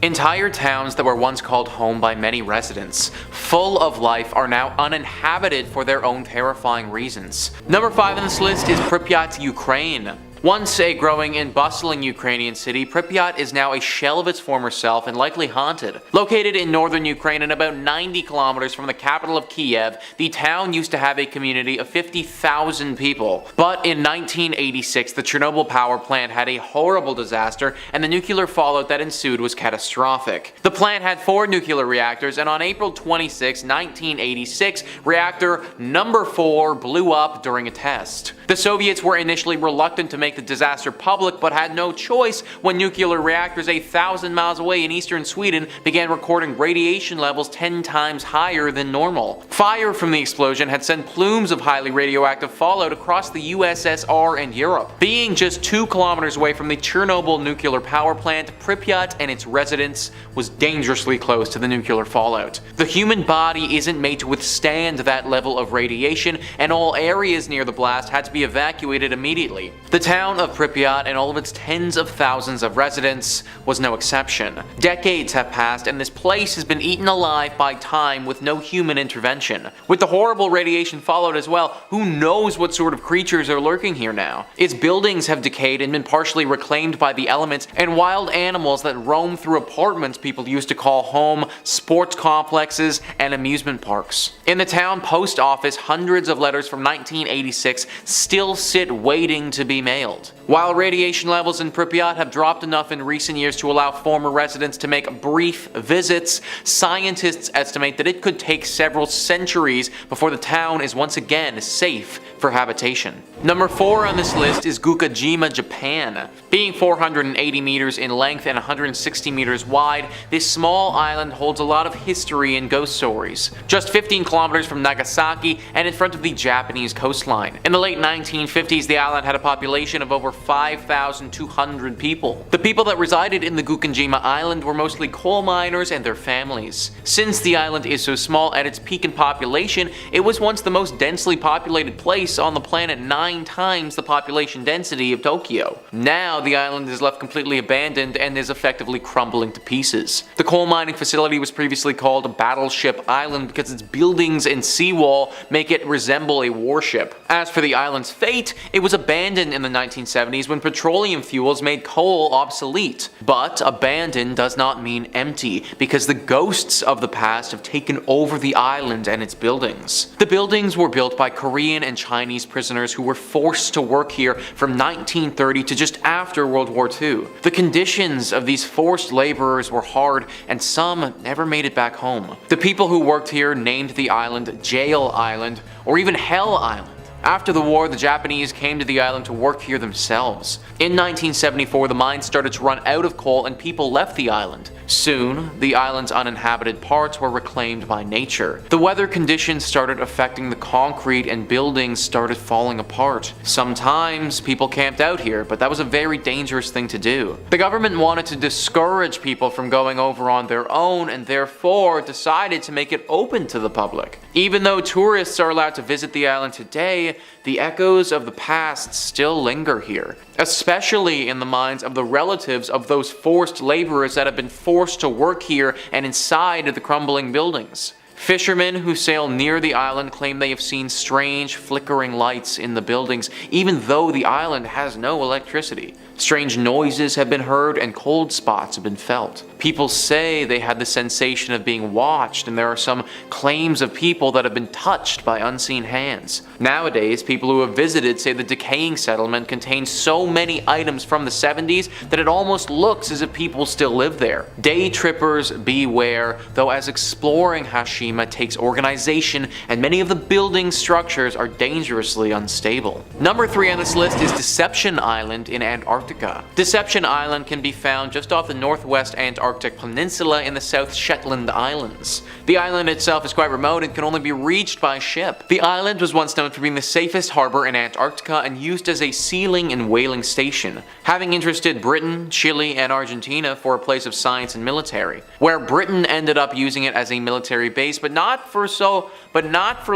Entire towns that were once called home by many residents, full of life, are now uninhabited for their own terrifying reasons. Number 5 on this list is Pripyat, Ukraine. Once a growing and bustling Ukrainian city, Pripyat is now a shell of its former self and likely haunted. Located in northern Ukraine and about 90 kilometers from the capital of Kiev, the town used to have a community of 50,000 people. But in 1986, the Chernobyl power plant had a horrible disaster, and the nuclear fallout that ensued was catastrophic. The plant had 4 nuclear reactors, and on April 26, 1986, reactor number 4 blew up during a test. The Soviets were initially reluctant to make the disaster public, but had no choice when nuclear reactors 1,000 miles away in eastern Sweden began recording radiation levels 10 times higher than normal. Fire from the explosion had sent plumes of highly radioactive fallout across the USSR and Europe. Being just 2 kilometers away from the Chernobyl nuclear power plant, Pripyat and its residents was dangerously close to the nuclear fallout. The human body isn't made to withstand that level of radiation, and all areas near the blast had to be evacuated immediately. The town of Pripyat and all of its tens of thousands of residents was no exception. Decades have passed, and this place has been eaten alive by time with no human intervention. With the horrible radiation fallout as well, who knows what sort of creatures are lurking here now? Its buildings have decayed and been partially reclaimed by the elements, and wild animals that roam through apartments people used to call home, sports complexes, and amusement parks. In the town post office, hundreds of letters from 1986 still sit waiting to be mailed. While radiation levels in Pripyat have dropped enough in recent years to allow former residents to make brief visits, scientists estimate that it could take several centuries before the town is once again safe for habitation. Number 4 on this list is Gukajima, Japan. Being 480 meters in length and 160 meters wide, this small island holds a lot of history and ghost stories. Just 15 kilometers from Nagasaki and in front of the Japanese coastline. In the late 1950s, the island had a population of over 5,200 people. The people that resided in the Gukajima island were mostly coal miners and their families. Since the island is so small, at its peak in population, it was once the most densely populated place on the planet, 9 times the population density of Tokyo. Now the island is left completely abandoned and is effectively crumbling to pieces. The coal mining facility was previously called Battleship Island because its buildings and seawall make it resemble a warship. As for the island's fate, it was abandoned in the 1970s when petroleum fuels made coal obsolete. But abandoned does not mean empty, because the ghosts of the past have taken over the island and its buildings. The buildings were built by Korean and Chinese prisoners who were forced to work here from 1930 to just after World War II. The conditions of these forced laborers were hard, and some never made it back home. The people who worked here named the island Jail Island, or even Hell Island. After the war, the Japanese came to the island to work here themselves. In 1974, the mines started to run out of coal and people left the island. Soon, the island's uninhabited parts were reclaimed by nature. The weather conditions started affecting the concrete and buildings started falling apart. Sometimes people camped out here, but that was a very dangerous thing to do. The government wanted to discourage people from going over on their own and therefore decided to make it open to the public. Even though tourists are allowed to visit the island today, the echoes of the past still linger here, especially in the minds of the relatives of those forced laborers that have been forced to work here and inside the crumbling buildings. Fishermen who sail near the island claim they have seen strange flickering lights in the buildings, even though the island has no electricity. Strange noises have been heard and cold spots have been felt. People say they had the sensation of being watched, and there are some claims of people that have been touched by unseen hands. Nowadays, people who have visited say the decaying settlement contains so many items from the 70s that it almost looks as if people still live there. Day trippers beware, though, as exploring Hashima takes organization and many of the building structures are dangerously unstable. Number 3 on this list is Deception Island in Antarctica. Deception Island can be found just off the northwest Antarctic peninsula in the South Shetland Islands. The island itself is quite remote and can only be reached by ship. The island was once known for being the safest harbor in Antarctica and used as a sealing and whaling station, having interested Britain, Chile, and Argentina for a place of science and military, where Britain ended up using it as a military base, but not for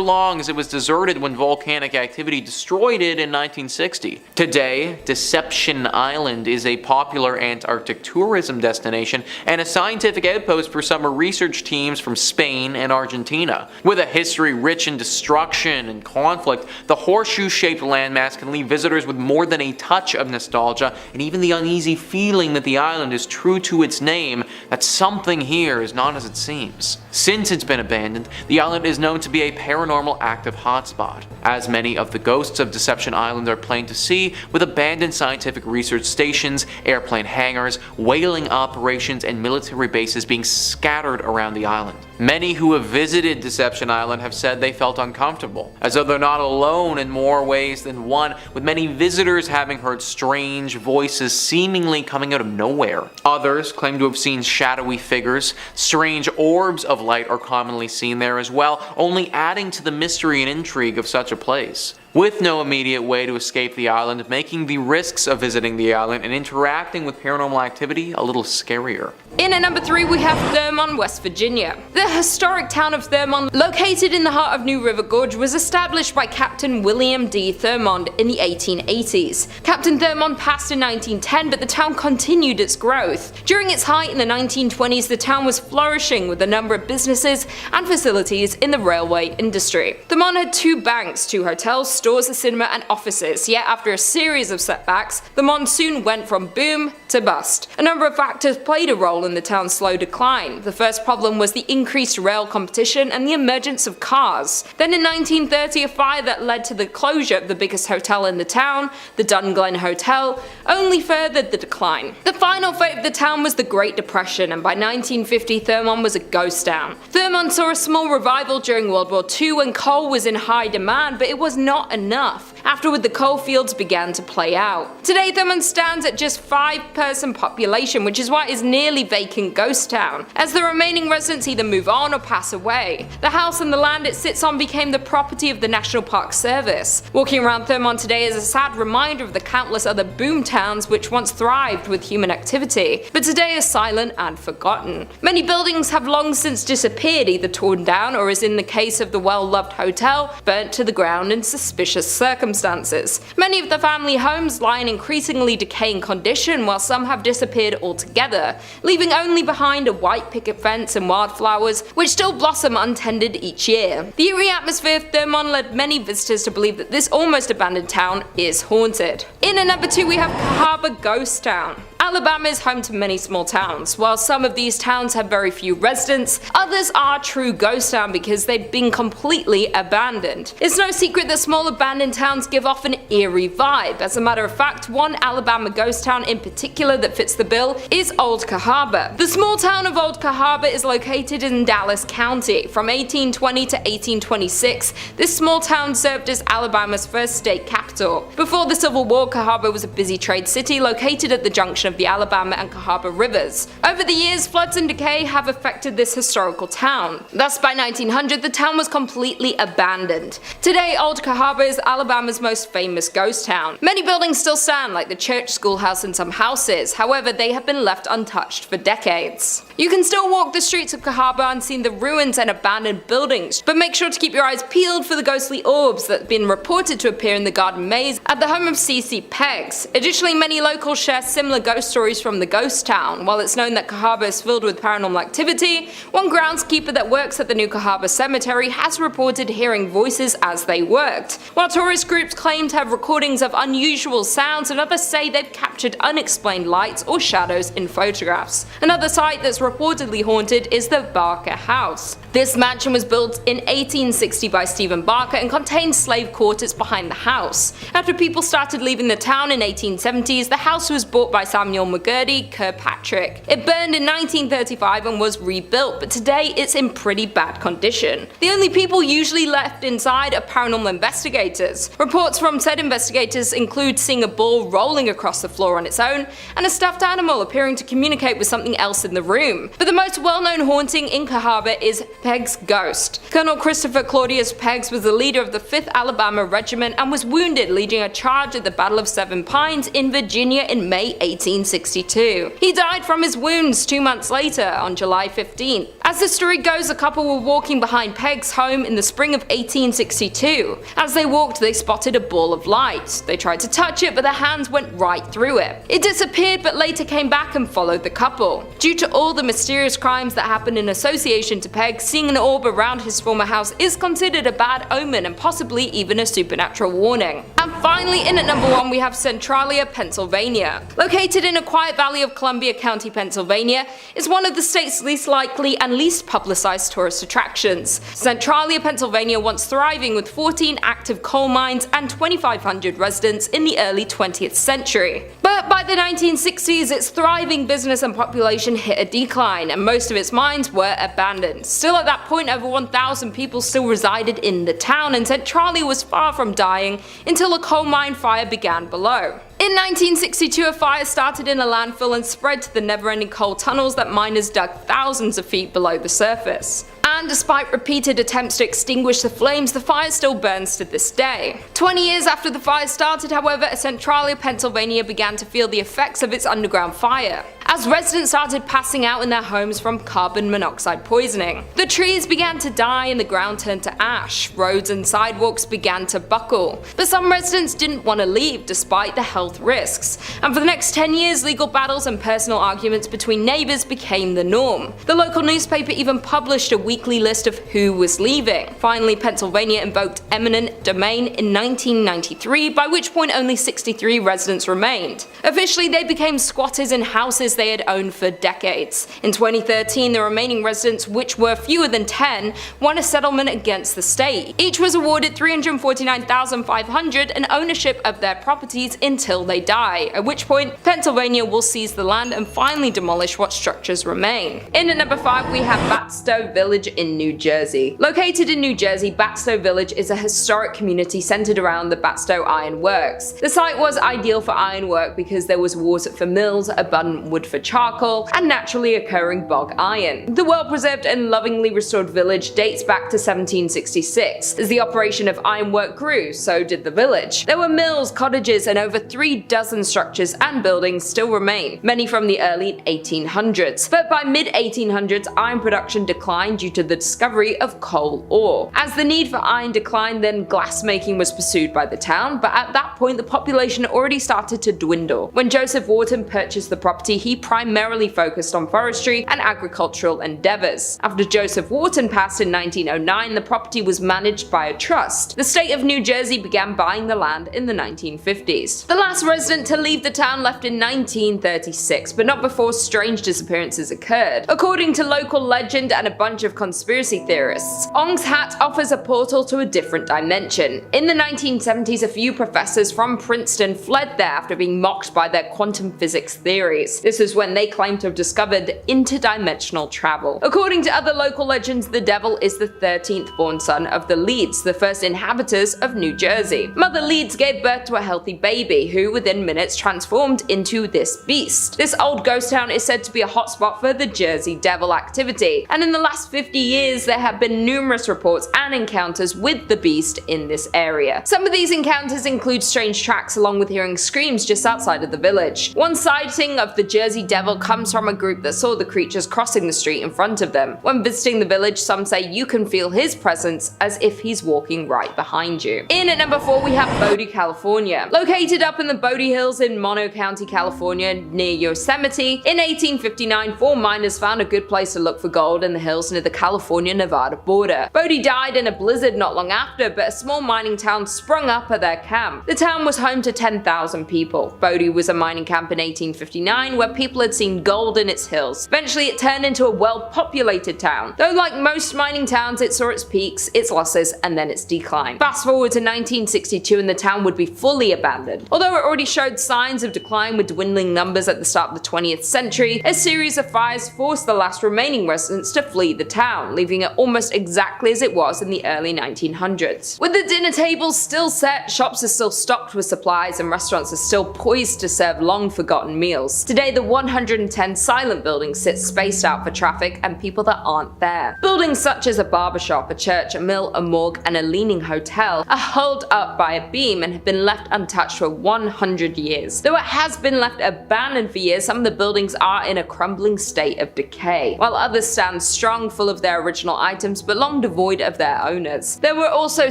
long, as it was deserted when volcanic activity destroyed it in 1960. Today, Deception Island is a popular Antarctic tourism destination and a scientific outpost for summer research teams from Spain and Argentina. With a history rich in destruction and conflict, the horseshoe-shaped landmass can leave visitors with more than a touch of nostalgia and even the uneasy feeling that the island is true to its name, that something here is not as it seems. Since it's been abandoned, the island is known to be a paranormal active hotspot, as many of the ghosts of Deception Island are plain to see, with abandoned scientific research stations, airplane hangars, whaling operations, and military bases being scattered around the island. Many who have visited Deception Island have said they felt uncomfortable, as though they're not alone in more ways than one, with many visitors having heard strange voices seemingly coming out of nowhere. Others claim to have seen shadowy figures. Strange orbs of light are commonly seen there as well, only adding to the mystery and intrigue of such a place. With no immediate way to escape the island, making the risks of visiting the island and interacting with paranormal activity a little scarier. In at number 3 we have Thurmond, West Virginia. The historic town of Thurmond, located in the heart of New River Gorge, was established by Captain William D. Thurmond in the 1880s. Captain Thurmond passed in 1910, but the town continued its growth. During its height in the 1920s, the town was flourishing with a number of businesses and facilities in the railway industry. Thurmond had 2 banks, 2 hotels, stores, a cinema, and offices, yet after a series of setbacks, the monsoon went from boom to bust. A number of factors played a role in the town's slow decline. The first problem was the increased rail competition and the emergence of cars. Then in 1930, a fire that led to the closure of the biggest hotel in the town, the Dunglen Hotel, only furthered the decline. The final fate of the town was the Great Depression, and by 1950 Thurmond was a ghost town. Thurmond saw a small revival during World War II when coal was in high demand, but it was not enough. Afterward, the coal fields began to play out. Today, Thurmond stands at just 5-person population, which is why it is nearly vacant ghost town, as the remaining residents either move on or pass away. The house and the land it sits on became the property of the National Park Service. Walking around Thurmond today is a sad reminder of the countless other boom towns which once thrived with human activity, but today are silent and forgotten. Many buildings have long since disappeared, either torn down or, as in the case of the well-loved hotel, burnt to the ground in suspicious circumstances. Many of the family homes lie in increasingly decaying condition, while some have disappeared altogether, leaving only behind a white picket fence and wildflowers which still blossom untended each year. The eerie atmosphere of Thurmond led many visitors to believe that this almost abandoned town is haunted. In at number 2 we have Cahaba Ghost Town. Alabama is home to many small towns. While some of these towns have very few residents, others are true ghost town because they've been completely abandoned. It's no secret that small abandoned towns give off an eerie vibe. As a matter of fact, one Alabama ghost town in particular that fits the bill is Old Cahaba. The small town of Old Cahaba is located in Dallas County. From 1820 to 1826, this small town served as Alabama's first state capital. Before the Civil War, Cahaba was a busy trade city located at the junction of the Alabama and Cahaba rivers. Over the years, floods and decay have affected this historical town. Thus, by 1900, the town was completely abandoned. Today, Old Cahaba is Alabama's most famous ghost town. Many buildings still stand, like the church, schoolhouse, and some houses. However, they have been left untouched for decades. You can still walk the streets of Cahaba and see the ruins and abandoned buildings, but make sure to keep your eyes peeled for the ghostly orbs that have been reported to appear in the garden maze at the home of C.C. Peggs. Additionally, many locals share similar ghost stories from the ghost town. While it's known that Cahaba is filled with paranormal activity, one groundskeeper that works at the new Cahaba cemetery has reported hearing voices as they worked. While tourist groups claim to have recordings of unusual sounds, and others say they've captured unexplained lights or shadows in photographs. Another site that's reportedly haunted is the Barker House. This mansion was built in 1860 by Stephen Barker and contained slave quarters behind the house. After people started leaving the town in 1870s, the house was bought by Samuel McGurdy Kirkpatrick. It burned in 1935 and was rebuilt, but today it's in pretty bad condition. The only people usually left inside are paranormal investigators. Reports from said investigators include seeing a ball rolling across the floor on its own, and a stuffed animal appearing to communicate with something else in the room. But the most well-known haunting in Cahaba is Peggs' ghost. Colonel Christopher Claudius Peggs was the leader of the 5th Alabama Regiment and was wounded leading a charge at the Battle of Seven Pines in Virginia in May 1862. He died from his wounds 2 months later on July 15th. As the story goes, a couple were walking behind Peg's home in the spring of 1862. As they walked, they spotted a ball of light. They tried to touch it, but their hands went right through it. It disappeared, but later came back and followed the couple. Due to all the mysterious crimes that happened in association to Peg, seeing an orb around his former house is considered a bad omen and possibly even a supernatural warning. And finally, in at number 1 we have Centralia, Pennsylvania. Located in a quiet valley of Columbia County, Pennsylvania, is one of the state's least likely and least publicized tourist attractions. Centralia, Pennsylvania once thriving with 14 active coal mines and 2,500 residents in the early 20th century. But by the 1960s, its thriving business and population hit a decline, and most of its mines were abandoned. Still at that point, over 1,000 people still resided in the town, and Centralia was far from dying until a coal mine fire began below. In 1962, a fire started in a landfill and spread to the never-ending coal tunnels that miners dug thousands of feet below the surface. And despite repeated attempts to extinguish the flames, the fire still burns to this day. 20 years after the fire started, however, Centralia, Pennsylvania began to feel the effects of its underground fire, as residents started passing out in their homes from carbon monoxide poisoning. The trees began to die and the ground turned to ash. Roads and sidewalks began to buckle. But some residents didn't want to leave despite the health risks, and for the next 10 years legal battles and personal arguments between neighbors became the norm. The local newspaper even published a weekly list of who was leaving. Finally, Pennsylvania invoked eminent domain in 1993, by which point only 63 residents remained. Officially, they became squatters in houses they had owned for decades. In 2013, the remaining residents, which were fewer than 10, won a settlement against the state. Each was awarded $349,500 and ownership of their properties until they die, at which point Pennsylvania will seize the land and finally demolish what structures remain. In at number 5 we have Batsto Village in New Jersey. Located in New Jersey, Batsto Village is a historic community centered around the Batsto Iron Works. The site was ideal for ironwork because there was water for mills, abundant wood for charcoal, and naturally occurring bog iron. The well-preserved and lovingly restored village dates back to 1766. As the operation of ironwork grew, so did the village. There were mills, cottages, and over 3 dozen structures and buildings still remain, many from the early 1800s. But by mid-1800s, iron production declined due to the discovery of coal ore. As the need for iron declined, then glassmaking was pursued by the town, but at that point the population already started to dwindle. When Joseph Wharton purchased the property, he primarily focused on forestry and agricultural endeavors. After Joseph Wharton passed in 1909, the property was managed by a trust. The state of New Jersey began buying the land in the 1950s. The last resident to leave the town left in 1936, but not before strange disappearances occurred. According to local legend and a bunch of conspiracy theorists, Ong's Hat offers a portal to a different dimension. In the 1970s, a few professors from Princeton fled there after being mocked by their quantum physics theories. This was when they claimed to have discovered interdimensional travel. According to other local legends, the devil is the 13th born son of the Leeds, the first inhabitants of New Jersey. Mother Leeds gave birth to a healthy baby, who within minutes transformed into this beast. This old ghost town is said to be a hotspot for the Jersey Devil activity, and in the last 50 years there have been numerous reports and encounters with the beast in this area. Some of these encounters include strange tracks along with hearing screams just outside of the village. One sighting of the Jersey Devil comes from a group that saw the creatures crossing the street in front of them. When visiting the village, some say you can feel his presence as if he's walking right behind you. In at number 4 we have Bodie, California. Located up in the Bodie Hills in Mono County, California, near Yosemite, in 1859 4 miners found a good place to look for gold in the hills near the California-Nevada border. Bodie died in a blizzard not long after, but a small mining town sprung up at their camp. The town was home to 10,000 people. Bodie was a mining camp in 1859 where people had seen gold in its hills. Eventually it turned into a well-populated town, though like most mining towns it saw its peaks, its losses, and then its decline. Fast forward to 1962 and the town would be fully abandoned. Although it already showed signs of decline with dwindling numbers at the start of the 20th century, a series of fires forced the last remaining residents to flee the town, leaving it almost exactly as it was in the early 1900s. With the dinner tables still set, shops are still stocked with supplies, and restaurants are still poised to serve long-forgotten meals. Today the 110 silent buildings sit spaced out for traffic and people that aren't there. Buildings such as a barbershop, a church, a mill, a morgue, and a leaning hotel are held up by a beam and have been left untouched for 100 years. Though it has been left abandoned for years, some of the buildings are in a crumbling state of decay, while others stand strong, full of their original items but long devoid of their owners. There were also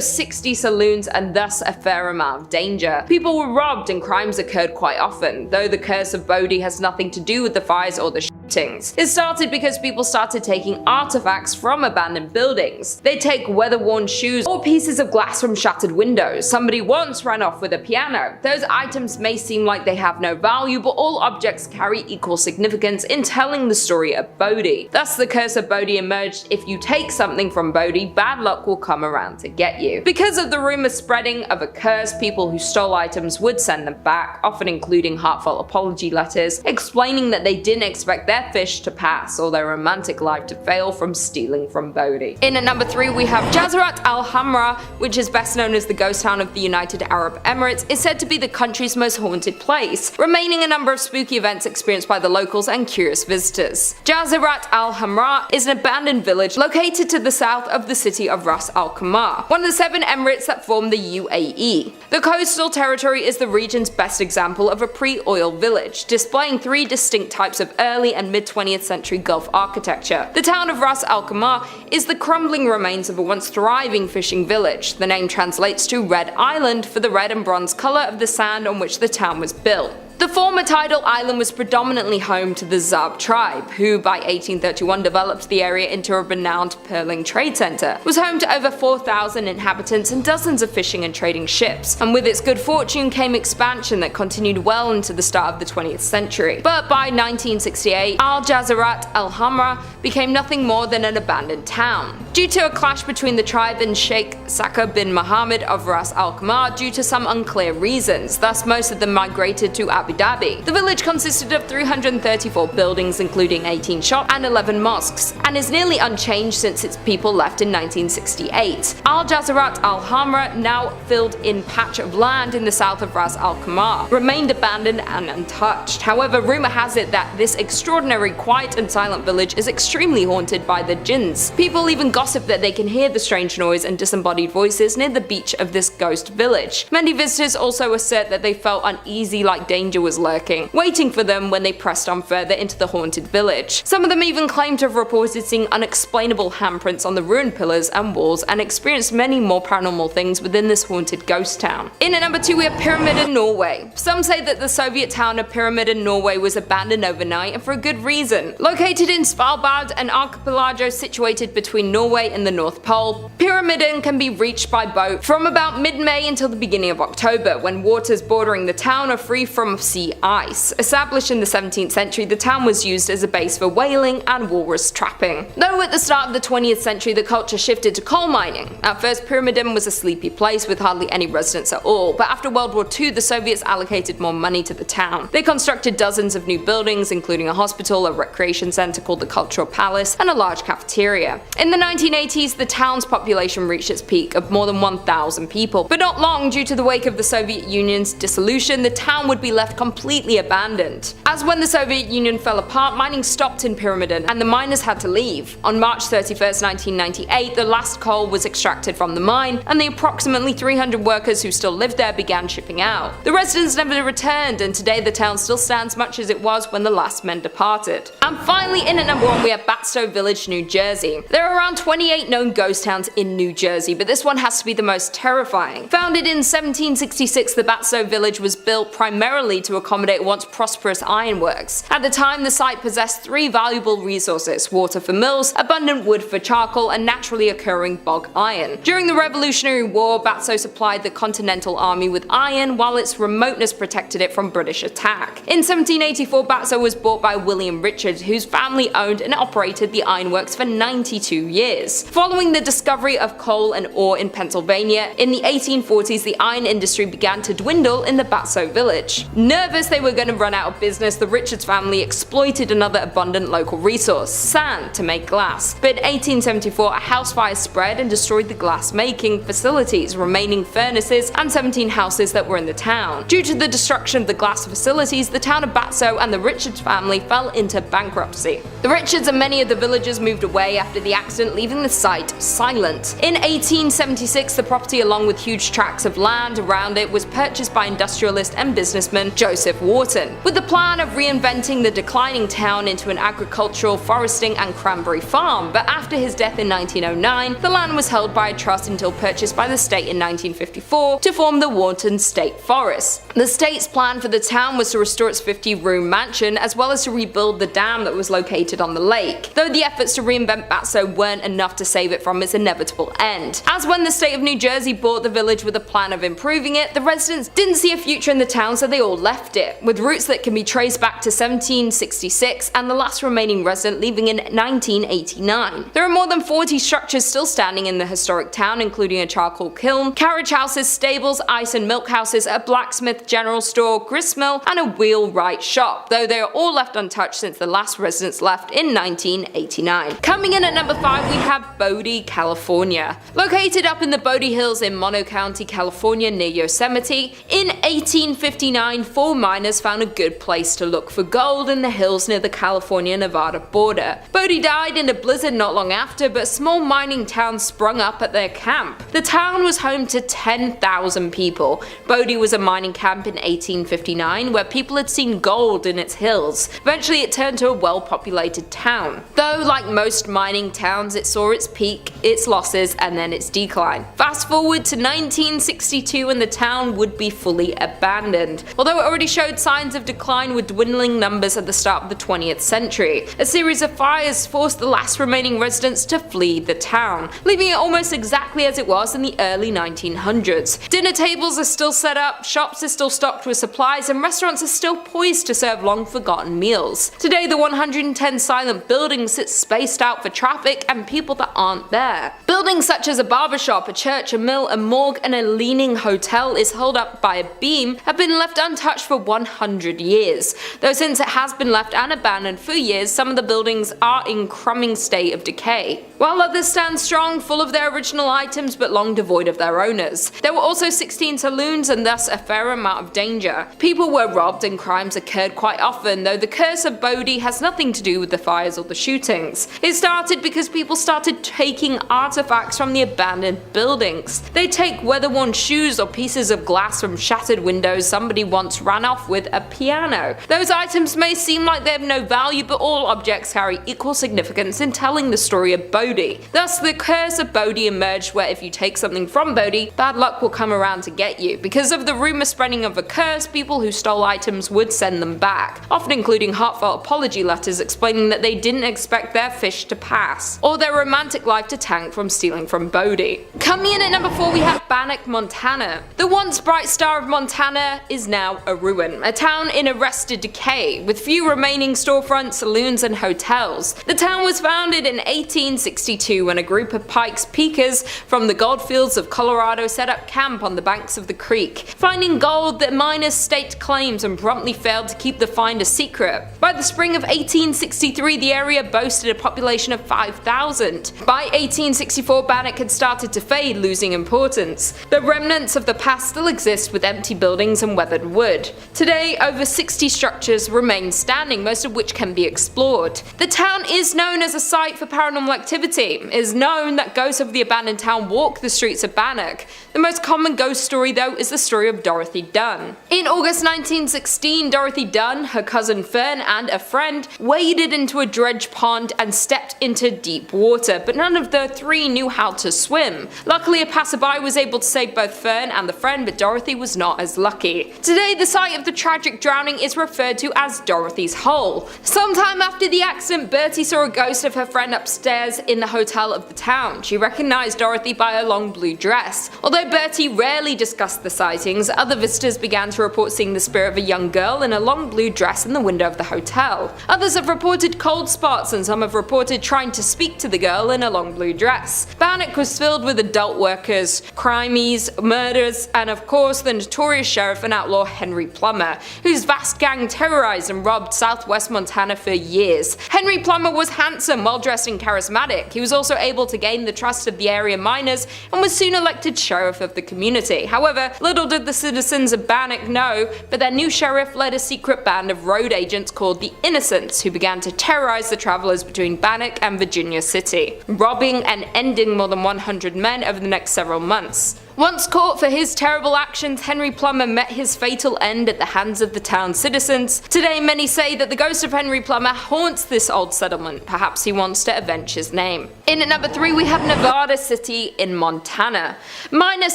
60 saloons and thus a fair amount of danger. People were robbed and crimes occurred quite often, though the curse of Bodie has nothing to do with the fires or the shootings. It started because people started taking artifacts from abandoned buildings. They take weather-worn shoes or pieces of glass from shattered windows. Somebody once ran off with a piano. Those items may seem like they have no value, but all objects carry equal significance in telling the story of Bodie. Thus the curse of Bodie emerged: if you take something from Bodie, bad luck will come around to get you. Because of the rumor spreading of a curse, people who stole items would send them back, often including heartfelt apology letters, explaining that they didn't expect their fish to pass or their romantic life to fail from stealing from Bodie. In at number 3 we have Jazirat Al-Hamra, which is best known as the ghost town of the United Arab Emirates, is said to be the country's most haunted place, remaining a number of spooky events experienced by the locals and curious visitors. Jazirat Al-Hamra is an abandoned village located to the south of the city of Ras Al Khaimah, one of the 7 emirates that form the UAE. The coastal territory is the region's best example of a pre-oil village, displaying 3 distinct types of early and mid-20th century Gulf architecture. The town of Ras Al Khaimah is the crumbling remains of a once thriving fishing village. The name translates to Red Island for the red and bronze colour of the sand on which the town was built. The former tidal island was predominantly home to the Zab tribe, who by 1831 developed the area into a renowned pearling trade centre, was home to over 4,000 inhabitants and dozens of fishing and trading ships, and with its good fortune came expansion that continued well into the start of the 20th century. But by 1968, Jazirat Al-Hamra became nothing more than an abandoned town, due to a clash between the tribe and Sheikh Saka bin Mohammed of Ras Al Khaimah due to some unclear reasons. Thus most of them migrated to Abu Dhabi. The village consisted of 334 buildings, including 18 shops and 11 mosques, and is nearly unchanged since its people left in 1968. Jazirat Al-Hamra, now filled-in patch of land in the south of Ras Al Khaimah, remained abandoned and untouched. However, rumor has it that this extraordinary quiet and silent village is extremely haunted by the jinns. People even gossip that they can hear the strange noise and disembodied voices near the beach of this ghost village. Many visitors also assert that they felt uneasy, like danger was lurking, waiting for them when they pressed on further into the haunted village. Some of them even claimed to have reported seeing unexplainable handprints on the ruined pillars and walls, and experienced many more paranormal things within this haunted ghost town. In at number 2 we have Pyramiden, Norway. Some say that the Soviet town of Pyramiden, Norway was abandoned overnight, and for a good reason. Located in Svalbard, an archipelago situated between Norway and the North Pole, Pyramiden can be reached by boat from about mid-May until the beginning of October, when waters bordering the town are free from sea ice. Established in the 17th century, the town was used as a base for whaling and walrus trapping. Though at the start of the 20th century the culture shifted to coal mining. At first Pyramiden was a sleepy place with hardly any residents at all, but after World War II the Soviets allocated more money to the town. They constructed dozens of new buildings, including a hospital, a recreation centre called the Cultural Palace, and a large cafeteria. In the 1980s the town's population reached its peak of more than 1,000 people, but not long due to the wake of the Soviet Union's dissolution the town would be left completely abandoned. As when the Soviet Union fell apart, mining stopped in Pyramiden and the miners had to leave. On March 31st, 1998, the last coal was extracted from the mine, and the approximately 300 workers who still lived there began shipping out. The residents never returned, and today the town still stands much as it was when the last men departed. And finally, in at number 1 we have Batsto Village, New Jersey. There are around 28 known ghost towns in New Jersey, but this one has to be the most terrifying. Founded in 1766, the Batsto Village was built primarily to accommodate once prosperous ironworks. At the time, the site possessed 3 valuable resources: water for mills, abundant wood for charcoal, and naturally occurring bog iron. During the Revolutionary War, Batsto supplied the Continental Army with iron, while its remoteness protected it from British attack. In 1784, Batsto was bought by William Richard, whose family owned and operated the ironworks for 92 years. years. Following the discovery of coal and ore in Pennsylvania, in the 1840s the iron industry began to dwindle in the Batsto village. Nervous they were going to run out of business, the Richards family exploited another abundant local resource, sand, to make glass. But in 1874 a house fire spread and destroyed the glass making facilities, remaining furnaces, and 17 houses that were in the town. Due to the destruction of the glass facilities, the town of Batsto and the Richards family fell into bankruptcy. The Richards and many of the villagers moved away after the accident, leaving the site silent. In 1876 the property, along with huge tracts of land around it, was purchased by industrialist and businessman Joseph Wharton, with the plan of reinventing the declining town into an agricultural, foresting and cranberry farm. But after his death in 1909, the land was held by a trust until purchased by the state in 1954 to form the Wharton State Forest. The state's plan for the town was to restore its 50-room mansion, as well as to rebuild the dam that was located on the lake, though the efforts to reinvent Batsto weren't enough to save it from its inevitable end. As when the state of New Jersey bought the village with a plan of improving it, the residents didn't see a future in the town, so they all left it, with roots that can be traced back to 1766 and the last remaining resident leaving in 1989. There are more than 40 structures still standing in the historic town, including a charcoal kiln, carriage houses, stables, ice and milk houses, a blacksmith, general store, gristmill, and a wheelwright shop, though they are all left untouched since the last residents left in 1989. Coming in at number 5 we have Bodie, California. Located up in the Bodie Hills in Mono County, California near Yosemite, in 1859 4 miners found a good place to look for gold in the hills near the California-Nevada border. Bodie died in a blizzard not long after, but a small mining town sprung up at their camp. The town was home to 10,000 people. Bodie was a mining camp in 1859 where people had seen gold in its hills. Eventually it turned to a well-populated town. Though, like most mining towns, it saw its peak, its losses, and then its decline. Fast forward to 1962 and the town would be fully abandoned, although it already showed signs of decline with dwindling numbers at the start of the 20th century. A series of fires forced the last remaining residents to flee the town, leaving it almost exactly as it was in the early 1900s. Dinner tables are still set up, shops are still stocked with supplies, and restaurants are still poised to serve long-forgotten meals. Today the 110 silent buildings sit spaced out for traffic and people that aren't there. Buildings such as a barbershop, a church, a mill, a morgue, and a leaning hotel is held up by a beam have been left untouched for 100 years. Though since it has been left and abandoned for years, some of the buildings are in crumbling state of decay, while others stand strong, full of their original items but long devoid of their owners. There were also 16 saloons and thus a fair amount of danger. People were robbed and crimes occurred quite often, though the curse of Bodie has nothing to do with the fires or the shootings. It started because people started taking artifacts from the abandoned buildings. They take weather-worn shoes or pieces of glass from shattered windows. Somebody once ran off with a piano. Those items may seem like they have no value, but all objects carry equal significance in telling the story of Bodie. Thus the curse of Bodie emerged, where if you take something from Bodie, bad luck will come around to get you. Because of the rumor spreading of a curse, people who stole items would send them back, often including heartfelt apology letters explaining that they didn't expect their fish to pass, or their romantic life to tank from stealing from Bodie. Coming in at number 4 we have Bannack, Montana. The once bright star of Montana is now a ruin, a town in arrested decay, with few remaining storefronts, saloons and hotels. The town was founded in 1862 when a group of Pikes Peakers from the Goldfields of Colorado set up camp on the banks of the creek. Finding gold, the miners staked claims and promptly failed to keep the find a secret. By the spring of 1863 the area boasted a population of 5,000. By 1864 Bannack had started to fade, losing importance. The remnants of the past still exist with empty buildings and weathered wood. Today over 60 structures remain standing, most of which can be explored. The town is known as a site for paranormal activity. It is known that ghosts of the abandoned town walk the streets of Bannack. The most common ghost story though is the story of Dorothy Dunn. In August 1916 Dorothy Dunn, her cousin Fern and a friend waded into a dredge pond and stepped into deep water, but none of the three knew how to swim. Luckily a passerby was able to save both Fern and the friend, but Dorothy was not as lucky. Today the site of the tragic drowning is referred to as Dorothy's Hole. Sometime after the accident Bertie saw a ghost of her friend upstairs in the hotel of the town. She recognized Dorothy by her long blue dress. Although Bertie rarely discussed the sightings, other visitors began to report seeing the spirit of a young girl in a long blue dress in the window of the hotel. Others have reported cold spots and some have reported trying to speak to the girl girl in a long blue dress. Bannack was filled with adult workers, crimes, murders, and of course the notorious sheriff and outlaw Henry Plummer, whose vast gang terrorized and robbed southwest Montana for years. Henry Plummer was handsome, well-dressed and charismatic. He was also able to gain the trust of the area miners and was soon elected sheriff of the community. However, little did the citizens of Bannack know, but their new sheriff led a secret band of road agents called the Innocents, who began to terrorize the travelers between Bannack and Virginia City, robbing and ending more than 100 men over the next several months. Once caught for his terrible actions, Henry Plummer met his fatal end at the hands of the town's citizens. Today, many say that the ghost of Henry Plummer haunts this old settlement. Perhaps he wants to avenge his name. In at number 3, we have Nevada City in Montana. Miners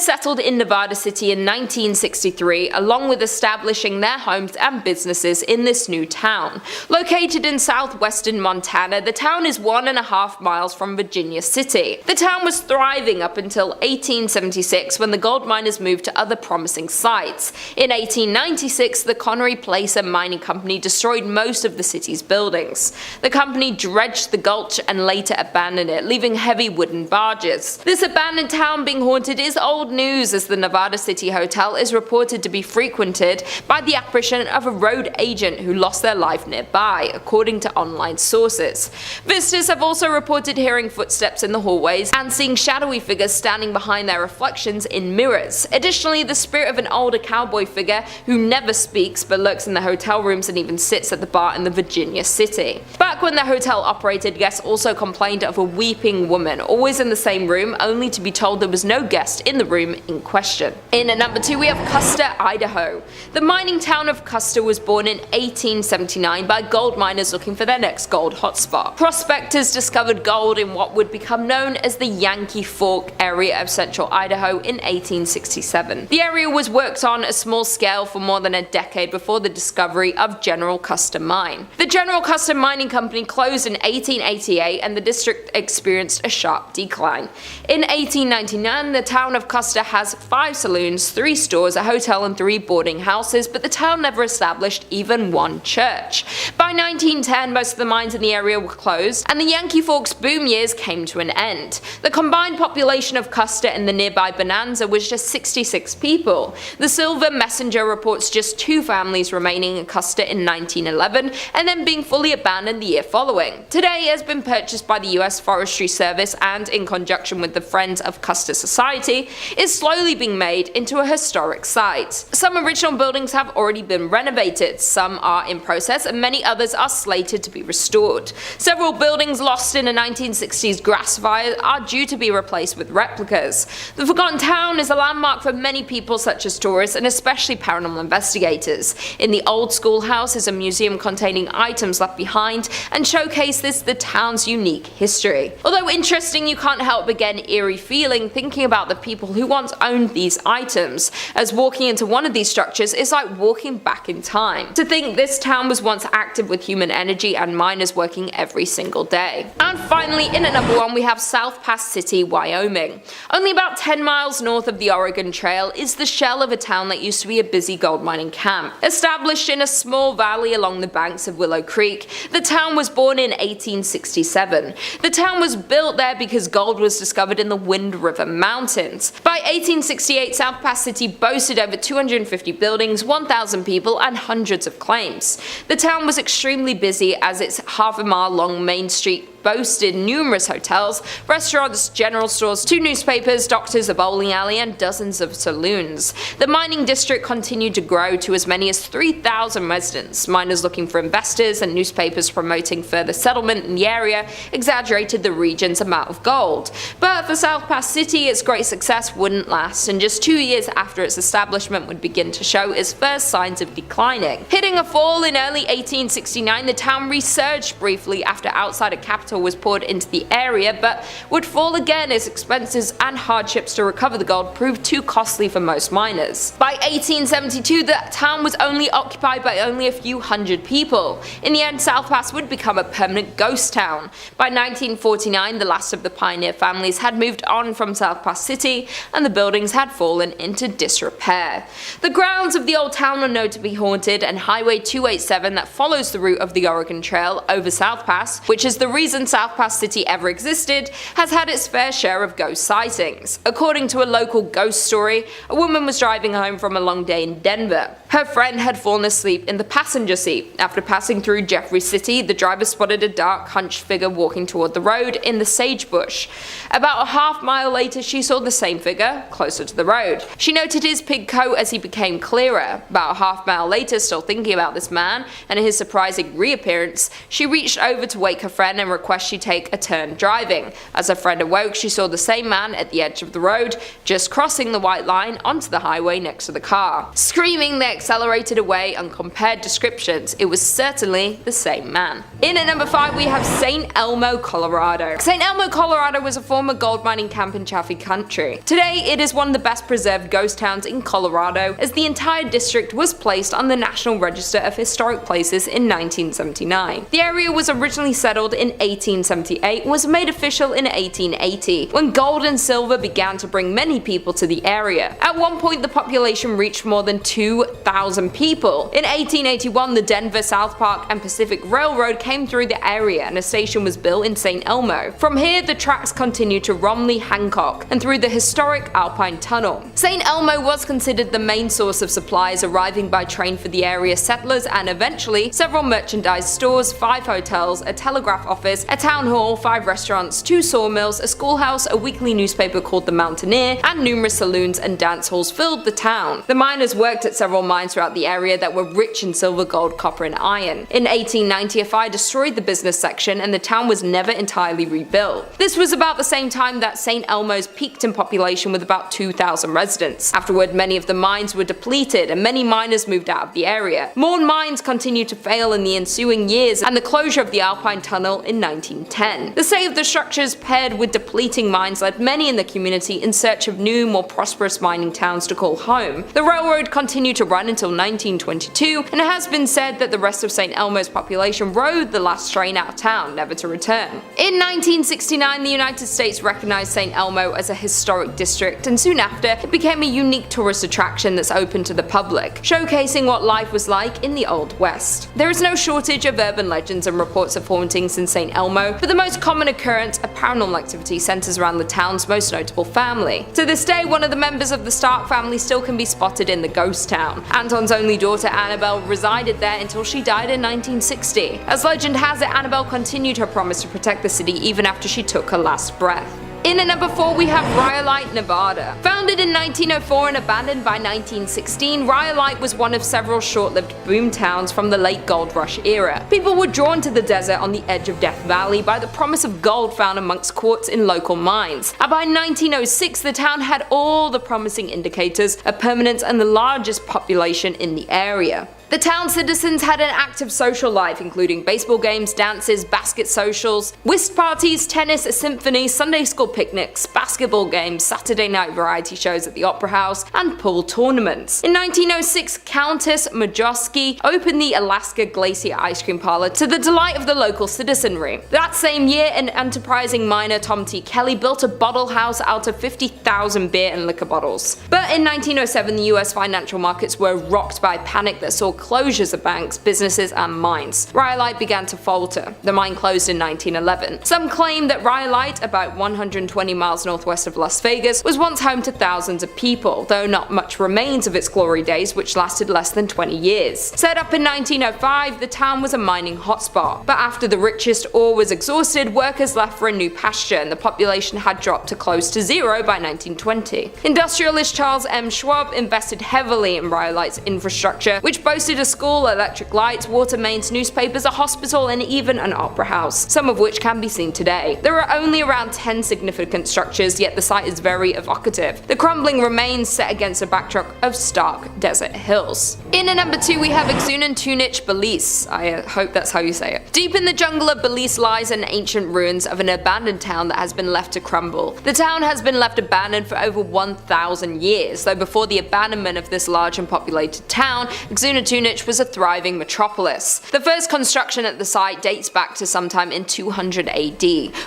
settled in Nevada City in 1963, along with establishing their homes and businesses in this new town. Located in southwestern Montana, the town is 1.5 miles from Virginia City. The town was thriving up until 1876, when the gold miners moved to other promising sites. In 1896, the Connery Placer Mining Company destroyed most of the city's buildings. The company dredged the gulch and later abandoned it, leaving heavy wooden barges. This abandoned town being haunted is old news, as the Nevada City Hotel is reported to be frequented by the apparition of a road agent who lost their life nearby, according to online sources. Visitors have also reported hearing footsteps in the hallways and seeing shadowy figures standing behind their reflections in mirrors. Additionally, the spirit of an older cowboy figure who never speaks but lurks in the hotel rooms and even sits at the bar in the Virginia City. Back when the hotel operated, guests also complained of a weeping woman, always in the same room, only to be told there was no guest in the room in question. In at number 2, we have Custer, Idaho. The mining town of Custer was born in 1879 by gold miners looking for their next gold hotspot. Prospectors discovered gold in what would become known as the Yankee Fork area of central Idaho in 1867. The area was worked on a small scale for more than a decade before the discovery of General Custer Mine. The General Custer Mining Company closed in 1888 and the district experienced a sharp decline. In 1899, the town of Custer has 5 saloons, 3 stores, a hotel and 3 boarding houses, but the town never established even one church. By 1910, most of the mines in the area were closed and the Yankee Forks boom years came to an end. The combined population of Custer and the nearby Bonanza was just 66 people. The Silver Messenger reports just 2 families remaining in Custer in 1911 and then being fully abandoned the year following. Today it has been purchased by the US Forestry Service and, in conjunction with the Friends of Custer Society, is slowly being made into a historic site. Some original buildings have already been renovated, some are in process, and many others are slated to be restored. Several buildings lost in a 1960s grass fire are due to be replaced with replicas. The Forgotten Town is a landmark for many people such as tourists and especially paranormal investigators. In the old schoolhouse is a museum containing items left behind and showcases the town's unique history. Although interesting, you can't help but get an eerie feeling thinking about the people who once owned these items, as walking into one of these structures is like walking back in time. To think this town was once active with human energy and miners working every single day. And finally, in at number 1, we have South Pass City, Wyoming. Only about 10 miles north of the Oregon Trail is the shell of a town that used to be a busy gold mining camp. Established in a small valley along the banks of Willow Creek, the town was born in 1867. The town was built there because gold was discovered in the Wind River Mountains. By 1868, South Pass City boasted over 250 buildings, 1,000 people, and hundreds of claims. The town was extremely busy as its half-a-mile-long main street boasted numerous hotels, restaurants, general stores, 2 newspapers, doctors, a bowling alley, and dozens of saloons. The mining district continued to grow to as many as 3,000 residents. Miners looking for investors and newspapers promoting further settlement in the area exaggerated the region's amount of gold. But for South Pass City, its great success wouldn't last, and just 2 years after its establishment would begin to show its first signs of declining. Hitting a fall in early 1869, the town resurged briefly after outsider capital was poured into the area, but would fall again as expenses and hardships to recover the gold proved too costly for most miners. By 1872, the town was only occupied by only a few hundred people. In the end, South Pass would become a permanent ghost town. By 1949, the last of the pioneer families had moved on from South Pass City, and the buildings had fallen into disrepair. The grounds of the old town are known to be haunted, and Highway 287 that follows the route of the Oregon Trail over South Pass, which is the reason reason South Pass City ever existed, has had its fair share of ghost sightings. According to a local ghost story, a woman was driving home from a long day in Denver. Her friend had fallen asleep in the passenger seat. After passing through Jeffrey City, the driver spotted a dark, hunched figure walking toward the road in the sagebrush. About a half-mile later, she saw the same figure closer to the road. She noted his pig coat as he became clearer. About a half-mile later, still thinking about this man and his surprising reappearance, she reached over to wake her friend and request she take a turn driving. As her friend awoke, she saw the same man at the edge of the road, just crossing the white line onto the highway next to the car. Screaming, they accelerated away and compared descriptions. It was certainly the same man. In at number 5, we have St. Elmo, Colorado. St. Elmo, Colorado was a former gold mining camp in Chaffee Country. Today, it is one of the best preserved ghost towns in Colorado, as the entire district was placed on the National Register of Historic Places in 1979. The area was originally settled in 1878 and was made official in 1880, when gold and silver began to bring many people to the area. At one point, the population reached more than 2,000 people. In 1881, the Denver, South Park, and Pacific Railroad came through the area and a station was built in St. Elmo. From here, the tracks continued to Romley, Hancock, and through the historic Alpine Tunnel. St. Elmo was considered the main source of supplies arriving by train for the area settlers, and eventually several merchandise stores, 5 hotels, a telegraph office, a town hall, 5 restaurants, 2 sawmills, a schoolhouse, a weekly newspaper called The Mountaineer, and numerous saloons and dance halls filled the town. The miners worked at several mines throughout the area that were rich in silver, gold, copper, and iron. In 1890, a fire destroyed the business section and the town was never entirely rebuilt. This was about the same time that St. Elmo's peaked in population with about 2,000 residents. Afterward, many of the mines were depleted and many miners moved out of the area. More mines continued to fail in the ensuing years, and the closure of the Alpine Tunnel in 1910. The state of the structures paired with depleting mines led many in the community in search of new, more prosperous mining towns to call home. The railroad continued to run until 1922, and it has been said that the rest of St. Elmo's population rode the last train out of town, never to return. In 1969, the United States recognized St. Elmo as a historic district, and soon after, it became a unique tourist attraction that's open to the public, showcasing what life was like in the Old West. There is no shortage of urban legends and reports of hauntings in St. Elmo, but the most common occurrence of paranormal activity centers around the town's most notable family. To this day, one of the members of the Stark family still can be spotted in the ghost town. Anton's only daughter Annabelle resided there until she died in 1960. As legend has it, Annabelle continued her promise to protect the city even after she took her last breath. In at number 4, we have Rhyolite, Nevada. Founded in 1904 and abandoned by 1916, Rhyolite was one of several short-lived boom towns from the late gold rush era. People were drawn to the desert on the edge of Death Valley by the promise of gold found amongst quartz in local mines. And by 1906, the town had all the promising indicators of permanence and the largest population in the area. The town's citizens had an active social life, including baseball games, dances, basket socials, whist parties, tennis, a symphony, Sunday school picnics, basketball games, Saturday night variety shows at the Opera House, and pool tournaments. In 1906, Countess Majowski opened the Alaska Glacier Ice Cream Parlor to the delight of the local citizenry. That same year, an enterprising miner, Tom T. Kelly, built a bottle house out of 50,000 beer and liquor bottles. But in 1907, the US financial markets were rocked by panic that saw closures of banks, businesses, and mines. Rhyolite began to falter. The mine closed in 1911. Some claim that Rhyolite, about 120 miles northwest of Las Vegas, was once home to thousands of people, though not much remains of its glory days, which lasted less than 20 years. Set up in 1905, the town was a mining hotspot, but after the richest ore was exhausted, workers left for a new pasture, and the population had dropped to close to zero by 1920. Industrialist Charles M. Schwab invested heavily in Rhyolite's infrastructure, which boasted a school, electric lights, water mains, newspapers, a hospital, and even an opera house, some of which can be seen today. There are only around 10 significant structures, yet the site is very evocative. The crumbling remains set against a backdrop of stark desert hills. In at number 2, we have Xunantunich, Belize. I hope that's how you say it. Deep in the jungle of Belize lies an ancient ruins of an abandoned town that has been left to crumble. The town has been left abandoned for over 1,000 years, though before the abandonment of this large and populated town, Xunantunich Xunantunich was a thriving metropolis. The first construction at the site dates back to sometime in 200 AD,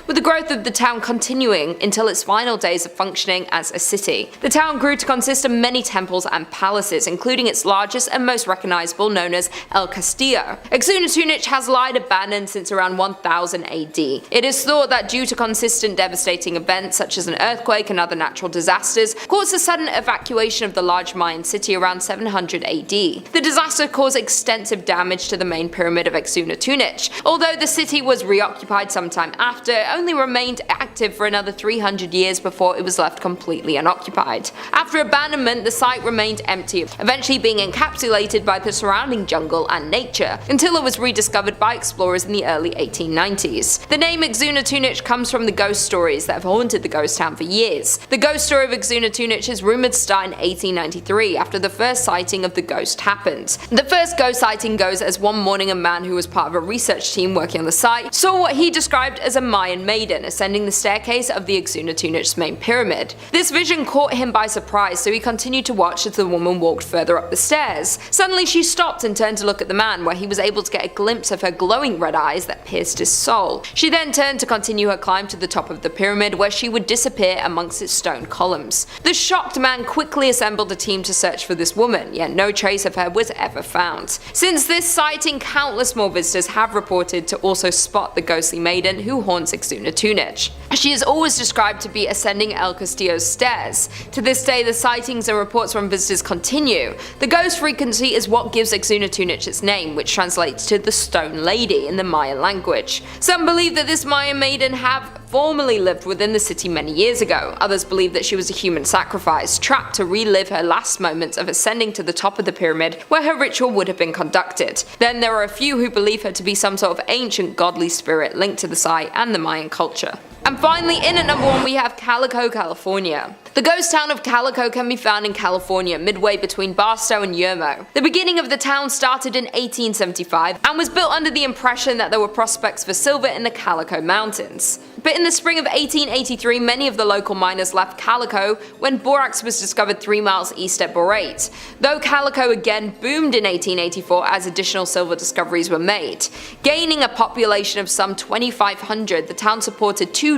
with the growth of the town continuing until its final days of functioning as a city. The town grew to consist of many temples and palaces, including its largest and most recognizable, known as El Castillo. Xunantunich has lied abandoned since around 1000 AD. It is thought that due to consistent devastating events such as an earthquake and other natural disasters, caused a sudden evacuation of the large Mayan city around 700 AD. The disaster caused extensive damage to the main pyramid of Xunantunich. Although the city was reoccupied sometime after, it only remained active for another 300 years before it was left completely unoccupied. After abandonment, the site remained empty, eventually being encapsulated by the surrounding jungle and nature, until it was rediscovered by explorers in the early 1890s. The name Xunantunich comes from the ghost stories that have haunted the ghost town for years. The ghost story of Xunantunich is rumored to start in 1893, after the first sighting of the ghost happened. The first ghost sighting goes as one morning a man who was part of a research team working on the site saw what he described as a Mayan maiden ascending the staircase of the Xunantunich's main pyramid. This vision caught him by surprise, so he continued to watch as the woman walked further up the stairs. Suddenly she stopped and turned to look at the man, where he was able to get a glimpse of her glowing red eyes that pierced his soul. She then turned to continue her climb to the top of the pyramid, where she would disappear amongst its stone columns. The shocked man quickly assembled a team to search for this woman, yet no trace of her was ever found. Since this sighting, countless more visitors have reported to also spot the ghostly maiden who haunts Xunantunich. She is always described to be ascending El Castillo's stairs. To this day, the sightings and reports from visitors continue. The ghost frequency is what gives Xunantunich its name, which translates to the Stone Lady in the Mayan language. Some believe that this Mayan maiden have formerly lived within the city many years ago. Others believe that she was a human sacrifice, trapped to relive her last moments of ascending to the top of the pyramid where her ritual would have been conducted. Then there are a few who believe her to be some sort of ancient godly spirit linked to the site and the Mayan culture. And finally, in at number 1 we have Calico, California. The ghost town of Calico can be found in California, midway between Batsto and Yermo. The beginning of the town started in 1875 and was built under the impression that there were prospects for silver in the Calico Mountains. But in the spring of 1883, many of the local miners left Calico when borax was discovered 3 miles east at Borate. Though Calico again boomed in 1884 as additional silver discoveries were made. Gaining a population of some 2,500, the town supported 24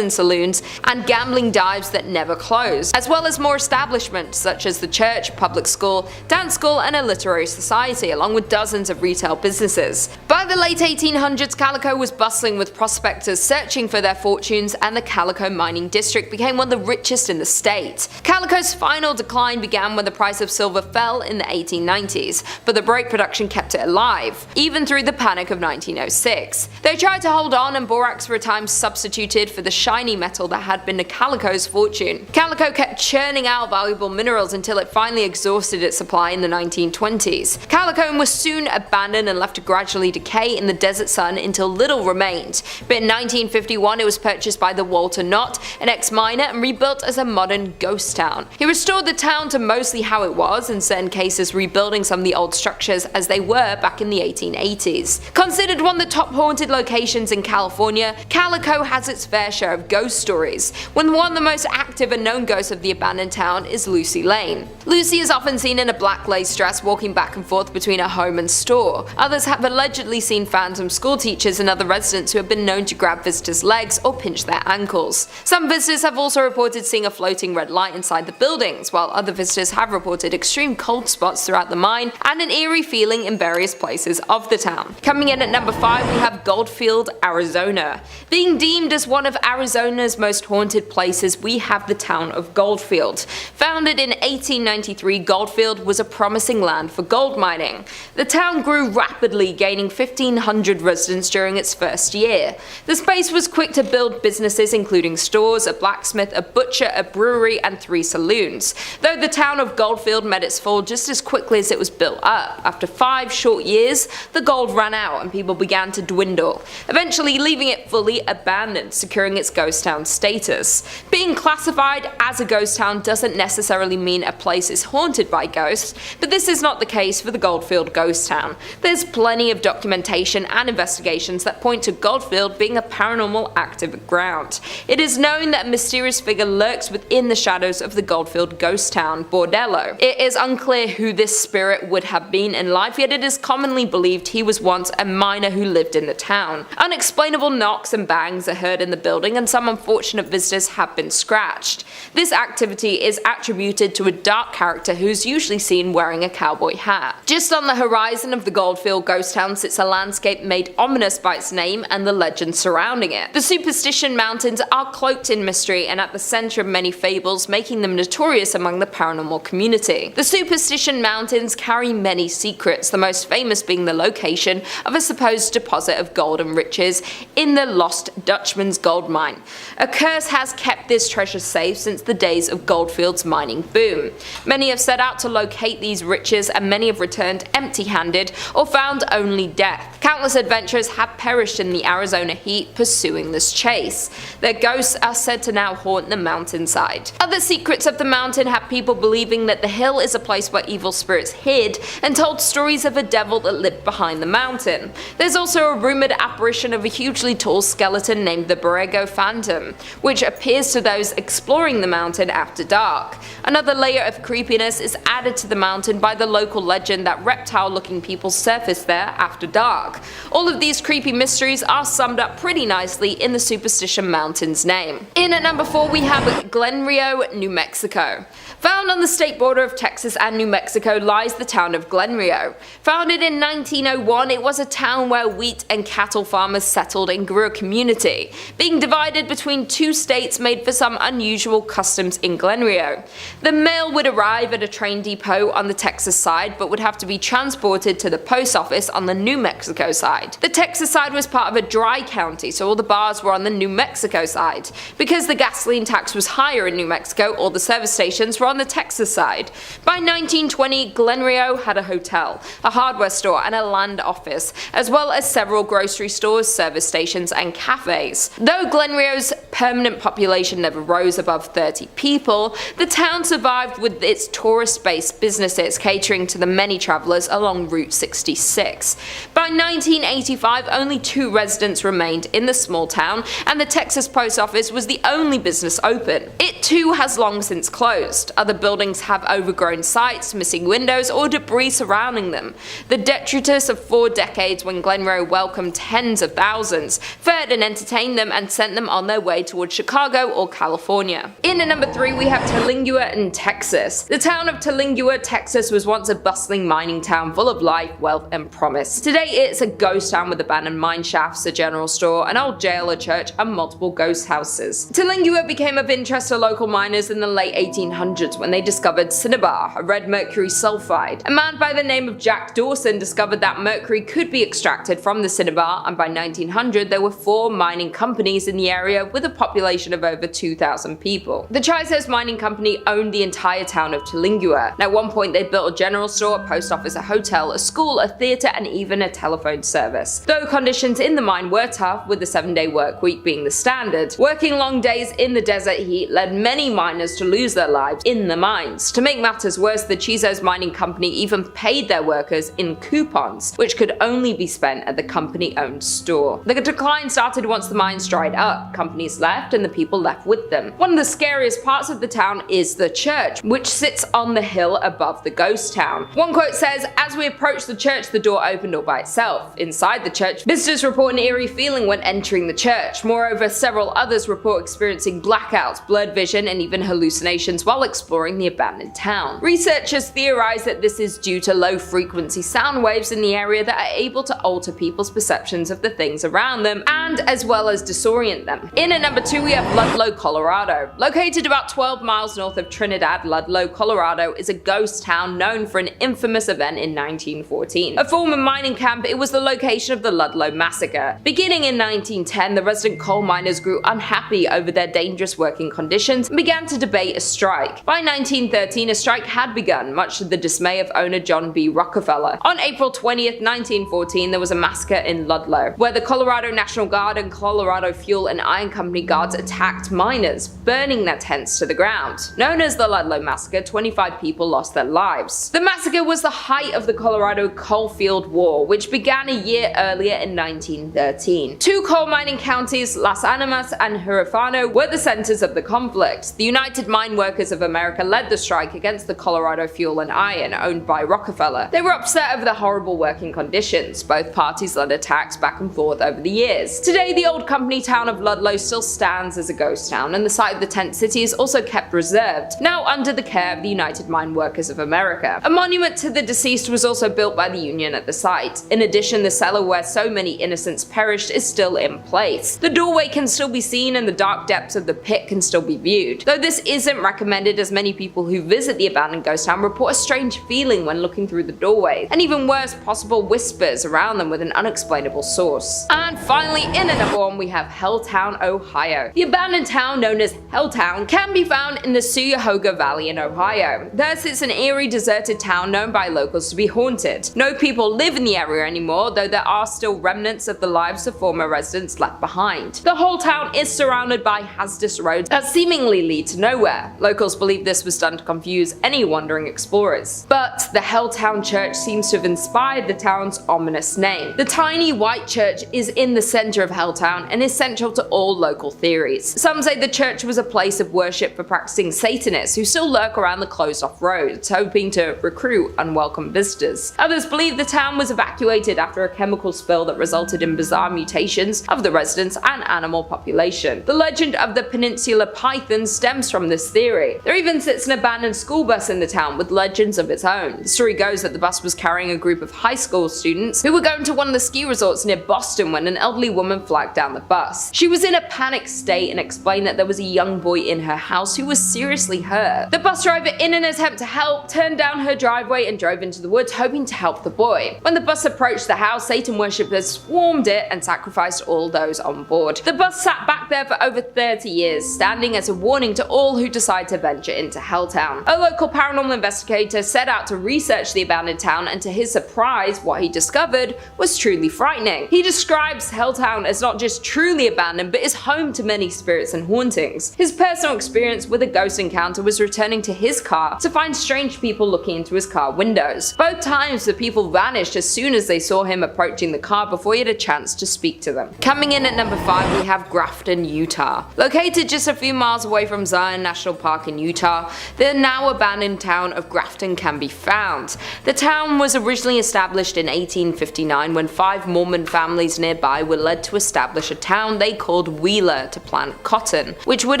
saloons and gambling dives that never closed, as well as more establishments such as the church, public school, dance school, and a literary society, along with dozens of retail businesses. By the late 1800s, Calico was bustling with prospectors searching for their fortunes, and the Calico mining district became one of the richest in the state. Calico's final decline began when the price of silver fell in the 1890s, but the break production kept it alive, even through the panic of 1906. They tried to hold on, and borax for a time substituted for the shiny metal that had been the Calico's fortune. Calico kept churning out valuable minerals until it finally exhausted its supply in the 1920s. Calico was soon abandoned and left to gradually decay in the desert sun until little remained, but in 1951 it was purchased by the Walter Knott, an ex-miner, and rebuilt as a modern ghost town. He restored the town to mostly how it was, in certain cases rebuilding some of the old structures as they were back in the 1880s. Considered one of the top haunted locations in California, Calico has its fair share of ghost stories, when one of the most active and known ghosts of the abandoned town is Lucy Lane. Lucy is often seen in a black lace dress walking back and forth between her home and store. Others have allegedly seen phantom school teachers and other residents who have been known to grab visitors' legs or pinch their ankles. Some visitors have also reported seeing a floating red light inside the buildings, while other visitors have reported extreme cold spots throughout the mine and an eerie feeling in various places of the town. Coming in at number 5 we have Goldfield, Arizona. Being deemed as one of Arizona's most haunted places, we have the town of Goldfield. Founded in 1893, Goldfield was a promising land for gold mining. The town grew rapidly, gaining 1,500 residents during its first year. The space was quick to build businesses including stores, a blacksmith, a butcher, a brewery, and 3 saloons. Though the town of Goldfield met its fall just as quickly as it was built up. After 5 short years, the gold ran out and people began to dwindle, eventually leaving it fully abandoned. securing its ghost town status. Being classified as a ghost town doesn't necessarily mean a place is haunted by ghosts, but this is not the case for the Goldfield ghost town. There's plenty of documentation and investigations that point to Goldfield being a paranormal active ground. It is known that a mysterious figure lurks within the shadows of the Goldfield ghost town, Bordello. It is unclear who this spirit would have been in life, yet it is commonly believed he was once a miner who lived in the town. Unexplainable knocks and bangs are heard in the building, and some unfortunate visitors have been scratched. This activity is attributed to a dark character who's usually seen wearing a cowboy hat. Just on the horizon of the Goldfield ghost town sits a landscape made ominous by its name and the legends surrounding it. The Superstition Mountains are cloaked in mystery and at the center of many fables, making them notorious among the paranormal community. The Superstition Mountains carry many secrets, the most famous being the location of a supposed deposit of gold and riches in the Lost Dutchman's gold mine. A curse has kept this treasure safe since the days of Goldfield's mining boom. Many have set out to locate these riches, and many have returned empty-handed or found only death. Countless adventurers have perished in the Arizona heat pursuing this chase. Their ghosts are said to now haunt the mountainside. Other secrets of the mountain have people believing that the hill is a place where evil spirits hid and told stories of a devil that lived behind the mountain. There's also a rumored apparition of a hugely tall skeleton named the Borrego Phantom, which appears to those exploring the mountain after dark. Another layer of creepiness is added to the mountain by the local legend that reptile-looking people surface there after dark. All of these creepy mysteries are summed up pretty nicely in the Superstition Mountain's name. In at number 4 we have Glenrio, New Mexico. Found on the state border of Texas and New Mexico lies the town of Glenrio. Founded in 1901, it was a town where wheat and cattle farmers settled and grew a community. Being divided between two states made for some unusual customs in Glenrio. The mail would arrive at a train depot on the Texas side, but would have to be transported to the post office on the New Mexico side. The Texas side was part of a dry county, so all the bars were on the New Mexico side. Because the gasoline tax was higher in New Mexico, all the service stations were on the Texas side. By 1920, Glenrio had a hotel, a hardware store, and a land office, as well as several grocery stores, service stations, and cafes. Though Glenrio's permanent population never rose above 30 people, the town survived with its tourist-based businesses catering to the many travelers along Route 66. By 1985, only 2 residents remained in the small town, and the Texas post office was the only business open. It too has long since closed. Other buildings have overgrown sites, missing windows, or debris surrounding them. The detritus of 4 decades when Glenrio welcomed tens of thousands, fed and entertained them, and sent them on their way towards Chicago or California. In at number 3 we have Terlingua in Texas. The town of Terlingua, Texas was once a bustling mining town full of life, wealth, and promise. Today it's a ghost town with abandoned mine shafts, a general store, an old jail, a church, and multiple ghost houses. Terlingua became of interest to local miners in the late 1800s when they discovered cinnabar, a red mercury sulfide. A man by the name of Jack Dawson discovered that mercury could be extracted from the cinnabar, and by 1900 there were 4 mining companies in the area with a population of over 2,000 people. The Chisos Mining Company owned the entire town of Terlingua, and at one point they built a general store, a post office, a hotel, a school, a theatre, and even a telephone service. Though conditions in the mine were tough, with the 7-day work week being the standard, working long days in the desert heat led many miners to lose their lives in the mines. To make matters worse, the Chisos Mining Company even paid their workers in coupons, which could only be spent at the company-owned store. The decline started once the mines dried up, companies left, and the people left with them. One of the scariest parts of the town is the church, which sits on the hill above the ghost town. One quote says, "As we approached the church, the door opened all by itself. Inside the church, visitors report an eerie feeling when entering the church. Moreover, several others report experiencing blackouts, blurred vision, and even hallucinations while exploring the abandoned town." Researchers theorize that this is due to low-frequency sound waves in the area that are able to alter people's perceptions of the things around them, and as well as disorient them. In at number 2 we have Ludlow, Colorado. Located about 12 miles north of Trinidad, Ludlow, Colorado is a ghost town known for an infamous event in 1914. A former mining camp, it was the location of the Ludlow Massacre. Beginning in 1910, the resident coal miners grew unhappy over their dangerous working conditions and began to debate a strike. By 1913, a strike had begun, much to the dismay of owner John B. Rockefeller. On April 20th, 1914, there was a massacre in Ludlow, where the Colorado National Guard and Colorado Fuel and Iron Company guards attacked miners, burning their tents to the ground. Known as the Ludlow Massacre, 25 people lost their lives. The massacre was the height of the Colorado Coalfield War, which began a year earlier in 1913. Two coal mining counties, Las Animas and Huerfano, were the centers of the conflict. The United Mine Workers of America led the strike against the Colorado Fuel and Iron, owned by Rockefeller. They were upset over the horrible working conditions. Both parties led attacks back and forth over the years. Today, the old company town of Ludlow still stands as a ghost town, and the site of the tent city is also kept reserved, now under the care of the United Mine Workers of America. A monument to the deceased was also built by the Union at the site. In addition, the cellar where so many innocents perished is still in place. The doorway can still be seen and the dark depths of the pit can still be viewed. Though this isn't recommended, as many people who visit the abandoned ghost town report a strange feeling when looking through the doorway, and even worse, possible whispers around them with an unexplainable source. And finally, in at number 1, we have Helltown, Ohio. The abandoned town known as Helltown can be found in the Cuyahoga Valley in Ohio. There sits an eerie, deserted town known by locals to be haunted. No people live in the area anymore, though there are still remnants of the lives of former residents left behind. The whole town is surrounded by hazardous roads that seemingly lead to nowhere. Locals believe this was done to confuse any wandering explorers. But the Helltown Church seems to have inspired the town's ominous name. The tiny white church is in the center of Helltown and is central to all local theories. Some say the church was a place of worship for practicing Satanists who still lurk around the closed-off roads, hoping to recruit unwelcome visitors. Others believe the town was evacuated after a chemical spill that resulted in bizarre mutations of the residents and animal population. The legend of the peninsula python stems from this theory. There even sits an abandoned school bus in the town with legends of its own. The story goes that the bus was carrying a group of high school students who were going to one of the ski resorts near Boston when an elderly woman flagged down the bus. She was in a panicked state and explained that there was a young boy in her house who was seriously hurt. The bus driver, in an attempt to help, turned down her driveway and drove into the woods, hoping to help the boy. When the bus approached the house, Satan worshippers swarmed it and sacrificed all those on board. The bus sat back there for over 30 years, standing as a warning to all who decide to venture into Helltown. A local paranormal investigator set out to research the abandoned town, and to his surprise, what he discovered was truly frightening. He describes Helltown as not just truly abandoned, but is home to many spirits and hauntings. His personal experience with a ghost encounter was returning to his car to find strange people looking into his car windows. Both times the people vanished as soon as they saw him approaching the car before he had a chance to speak to them. Coming in at number 5, we have Grafton, Utah. Located just a few miles away from Zion National Park in Utah, the now abandoned town of Grafton can be found. The town was originally established in 1859 when 5 Mormon families nearby were led to establish a town they called Wheeler to plant cotton, which would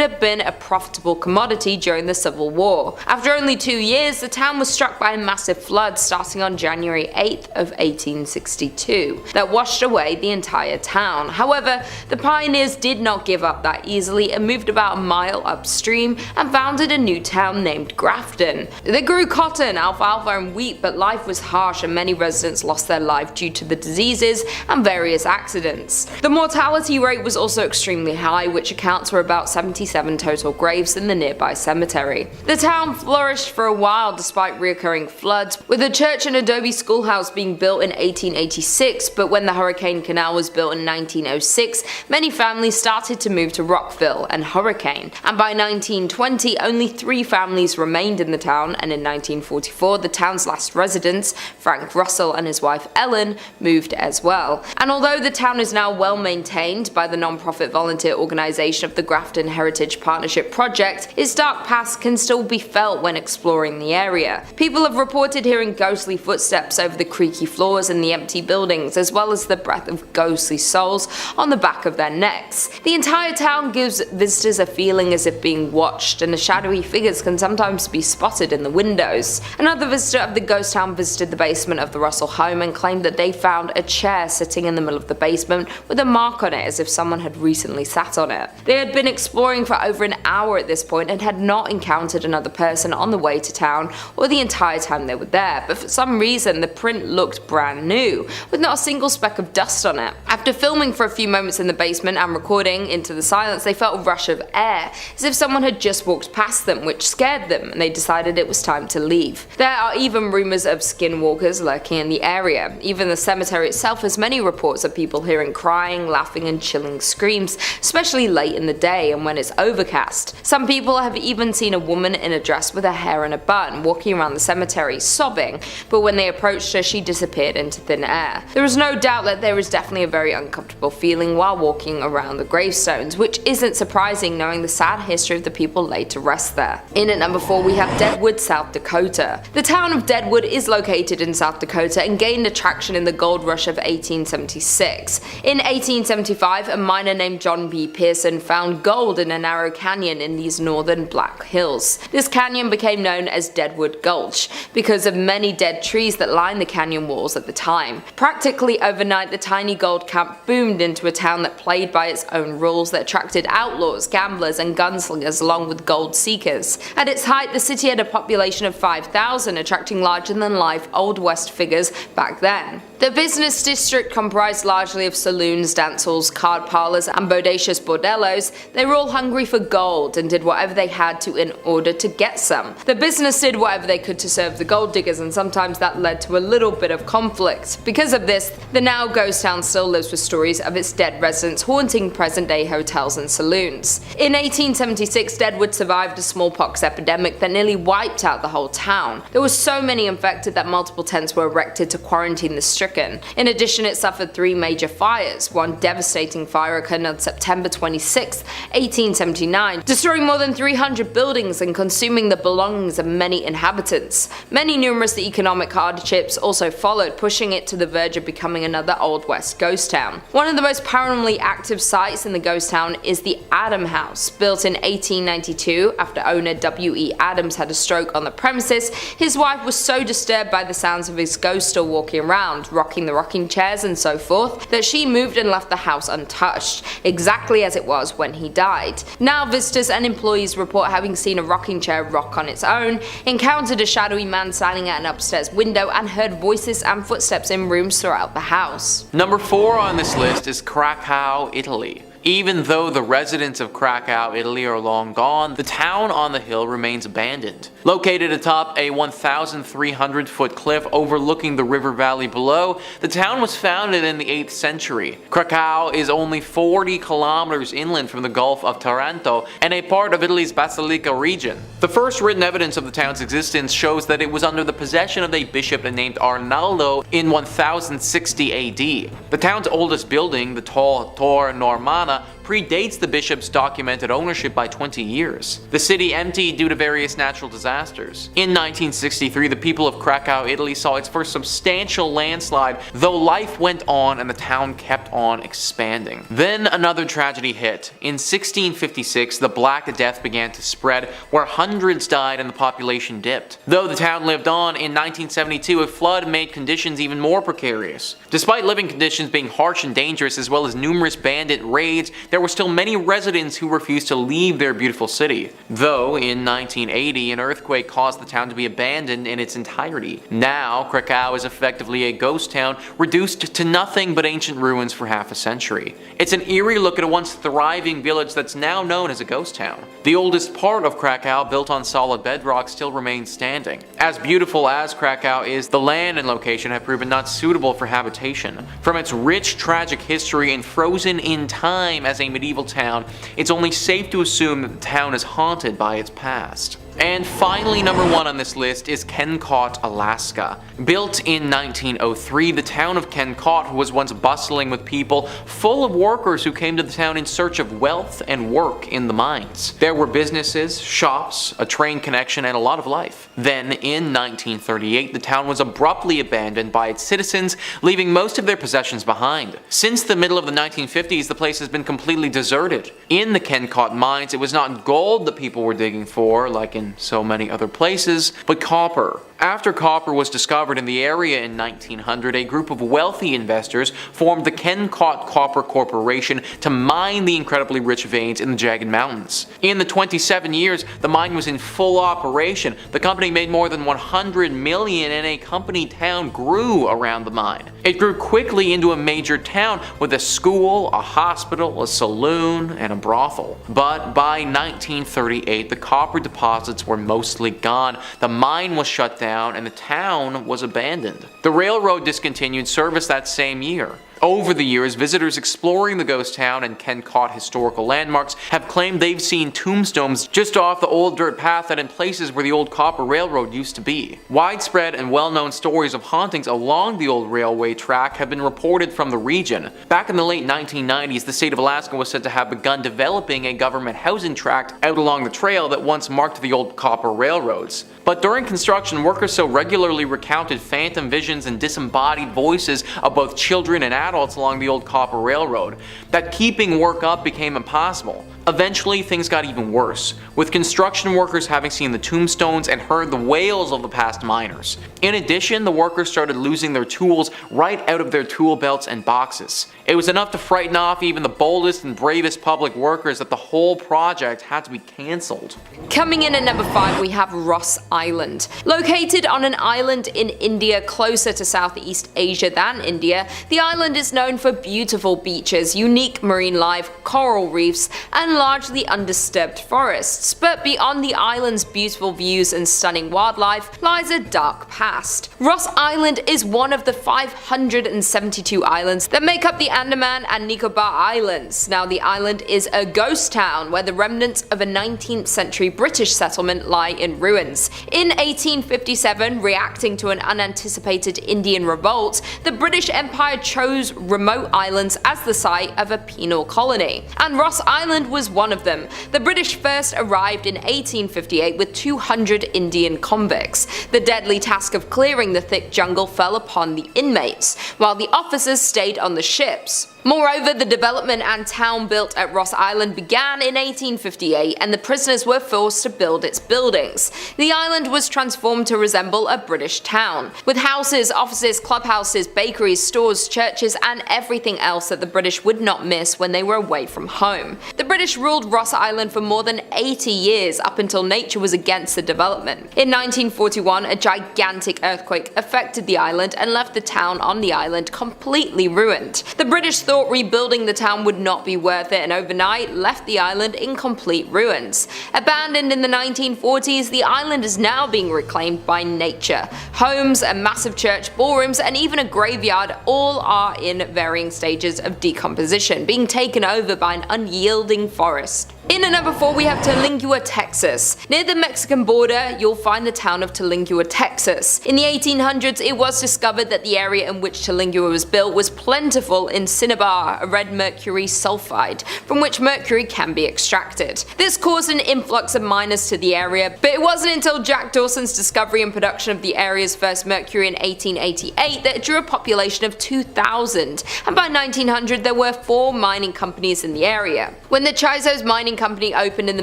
have been a profitable commodity during the Civil War. After only 2 years, the town was struck by a massive flood starting on January 8th of 1862 that washed away the entire town. However, the pioneers did not give up that easily and moved about a mile upstream and founded a new town named Grafton. They grew cotton, alfalfa and wheat, but life was harsh and many residents lost their life due to the diseases and various accidents. The mortality rate was also extremely high, which accounts for about 77 total graves in the nearby cemetery. The town flourished for a while despite recurring floods, with a church and adobe schoolhouse being built in 1886, but when the Hurricane Canal was built in 1906, many families started to move to Rockville and Hurricane, and by 1920 only 3 families remained in the town, and in 1944 the town's last residents, Frank Russell and his wife Ellen, moved as well. And although the town is now well maintained by the non-profit volunteer organisation of the Grafton Heritage Partnership Project, its dark past can still be felt when exploring the area. People have reported hearing ghostly footsteps over the creaky floors in the empty buildings, as well as the breath of ghostly souls on the back of their necks. The entire town gives visitors a feeling as if being watched, and the shadowy figures can sometimes be spotted in the windows. Another visitor of the ghost town visited the basement of the Russell home and claimed that they found a chair sitting in the middle of the basement with a mark on it as if someone had recently sat on it. They had been exploring for over an hour at this point and had not encountered another person on the way to town or the entire time they were there, but for some reason the print looked brand new, with not a single speck of dust on it. After filming for a few moments in the basement and recording into the silence, they felt a rush of air, as if someone had just walked past them, which scared them, and they decided it was time to leave. There are even rumours of skinwalkers lurking in the area. Even the cemetery itself has many reports of people hearing crying, laughing and chilling deafening screams, especially late in the day and when it's overcast. Some people have even seen a woman in a dress with her hair in a bun walking around the cemetery sobbing, but when they approached her she disappeared into thin air. There is no doubt that there is definitely a very uncomfortable feeling while walking around the gravestones, which isn't surprising knowing the sad history of the people laid to rest there. In at number 4 we have Deadwood, South Dakota. The town of Deadwood is located in South Dakota and gained attraction in the gold rush of 1876. In 1875, a miner named John B. Pearson found gold in a narrow canyon in these northern Black Hills. This canyon became known as Deadwood Gulch because of many dead trees that lined the canyon walls at the time. Practically overnight, the tiny gold camp boomed into a town that played by its own rules that attracted outlaws, gamblers, and gunslingers along with gold seekers. At its height, the city had a population of 5,000, attracting larger-than-life Old West figures back then. The business district comprised largely of saloons, dance halls, card parlors, and bodacious bordellos. They were all hungry for gold and did whatever they had to in order to get some. The business did whatever they could to serve the gold diggers, and sometimes that led to a little bit of conflict. Because of this, the now ghost town still lives with stories of its dead residents haunting present-day hotels and saloons. In 1876, Deadwood survived a smallpox epidemic that nearly wiped out the whole town. There were so many infected that multiple tents were erected to quarantine the stricken. In addition, it suffered 3 major fires. One devastating fire occurred on September 26, 1879, destroying more than 300 buildings and consuming the belongings of many inhabitants. Many numerous economic hardships also followed, pushing it to the verge of becoming another Old West ghost town. One of the most paranormally active sites in the ghost town is the Adam House. Built in 1892 after owner W.E. Adams had a stroke on the premises, his wife was so disturbed by the sounds of his ghost still walking around, rocking the rocking chairs and so forth, that she moved and left the house untouched, exactly as it was when he died. Now visitors and employees report having seen a rocking chair rock on its own, encountered a shadowy man standing at an upstairs window, and heard voices and footsteps in rooms throughout the house. Number 4 on this list is Krakow, Italy. Even though the residents of Krakow, Italy are long gone, the town on the hill remains abandoned. Located atop a 1,300-foot cliff overlooking the river valley below, the town was founded in the 8th century. Krakow is only 40 kilometers inland from the Gulf of Taranto and a part of Italy's Basilicata region. The first written evidence of the town's existence shows that it was under the possession of a bishop named Arnaldo in 1060 AD. The town's oldest building, the tall Tor Normanna, predates the bishop's documented ownership by 20 years. The city emptied due to various natural disasters. In 1963, the people of Krakow, Italy saw its first substantial landslide, though life went on and the town kept on expanding. Then another tragedy hit. In 1656, the Black Death began to spread, where hundreds died and the population dipped. Though the town lived on, in 1972 a flood made conditions even more precarious. Despite living conditions being harsh and dangerous, as well as numerous bandit raids, there were still many residents who refused to leave their beautiful city. Though, in 1980, an earthquake caused the town to be abandoned in its entirety. Now, Krakow is effectively a ghost town, reduced to nothing but ancient ruins for half a century. It's an eerie look at a once thriving village that's now known as a ghost town. The oldest part of Krakow, built on solid bedrock, still remains standing. As beautiful as Krakow is, the land and location have proven not suitable for habitation. From its rich, tragic history and frozen in time as a medieval town, it's only safe to assume that the town is haunted by its past. And finally, number 1 on this list is Kennecott, Alaska. Built in 1903, the town of Kennecott was once bustling with people, full of workers who came to the town in search of wealth and work in the mines. There were businesses, shops, a train connection, and a lot of life. Then, in 1938, the town was abruptly abandoned by its citizens, leaving most of their possessions behind. Since the middle of the 1950s, the place has been completely deserted. In the Kennecott mines, it was not gold that people were digging for, like in so many other places, but copper. After copper was discovered in the area in 1900, a group of wealthy investors formed the Kennecott Copper Corporation to mine the incredibly rich veins in the jagged mountains. In the 27 years the mine was in full operation, the company made more than $100 million and a company town grew around the mine. It grew quickly into a major town with a school, a hospital, a saloon, and a brothel. But by 1938, the copper deposits were mostly gone, the mine was shut down, and the town was abandoned. The railroad discontinued service that same year. Over the years, visitors exploring the ghost town and Kennecott historical landmarks have claimed they've seen tombstones just off the old dirt path and in places where the old copper railroad used to be. Widespread and well-known stories of hauntings along the old railway track have been reported from the region. Back in the late 1990s, the state of Alaska was said to have begun developing a government housing tract out along the trail that once marked the old copper railroads. But during construction, workers so regularly recounted phantom visions and disembodied voices of both children and adults along the old copper railroad that keeping work up became impossible. Eventually, things got even worse, with construction workers having seen the tombstones and heard the wails of the past miners. In addition, the workers started losing their tools right out of their tool belts and boxes. It was enough to frighten off even the boldest and bravest public workers that the whole project had to be cancelled. Coming in at number 5, we have Ross Island. Located on an island in India closer to Southeast Asia than India, the island is known for beautiful beaches, unique marine life, coral reefs, and largely undisturbed forests. But beyond the island's beautiful views and stunning wildlife lies a dark past. Ross Island is one of the 572 islands that make up the Andaman and Nicobar Islands. Now, the island is a ghost town where the remnants of a 19th century British settlement lie in ruins. In 1857, reacting to an unanticipated Indian revolt, the British Empire chose remote islands as the site of a penal colony, and Ross Island was one of them. The British first arrived in 1858 with 200 Indian convicts. The deadly task of clearing the thick jungle fell upon the inmates, while the officers stayed on the ships. Moreover, the development and town built at Ross Island began in 1858, and the prisoners were forced to build its buildings. The island was transformed to resemble a British town, with houses, offices, clubhouses, bakeries, stores, churches, and everything else that the British would not miss when they were away from home. The British ruled Ross Island for more than 80 years, up until nature was against the development. In 1941, a gigantic earthquake affected the island and left the town on the island completely ruined. The British thought rebuilding the town would not be worth it, and overnight left the island in complete ruins. Abandoned in the 1940s, the island is now being reclaimed by nature. Homes, a massive church, ballrooms, and even a graveyard all are in varying stages of decomposition, being taken over by an unyielding forest. In at number 4, we have Terlingua, Texas. Near the Mexican border, you'll find the town of Terlingua, Texas. In the 1800s, it was discovered that the area in which Terlingua was built was plentiful in cinnabar, a red mercury sulfide, from which mercury can be extracted. This caused an influx of miners to the area, but it wasn't until Jack Dawson's discovery and production of the area's first mercury in 1888 that it drew a population of 2,000, and by 1900 there were 4 mining companies in the area. When the Chisos Mining Company opened in the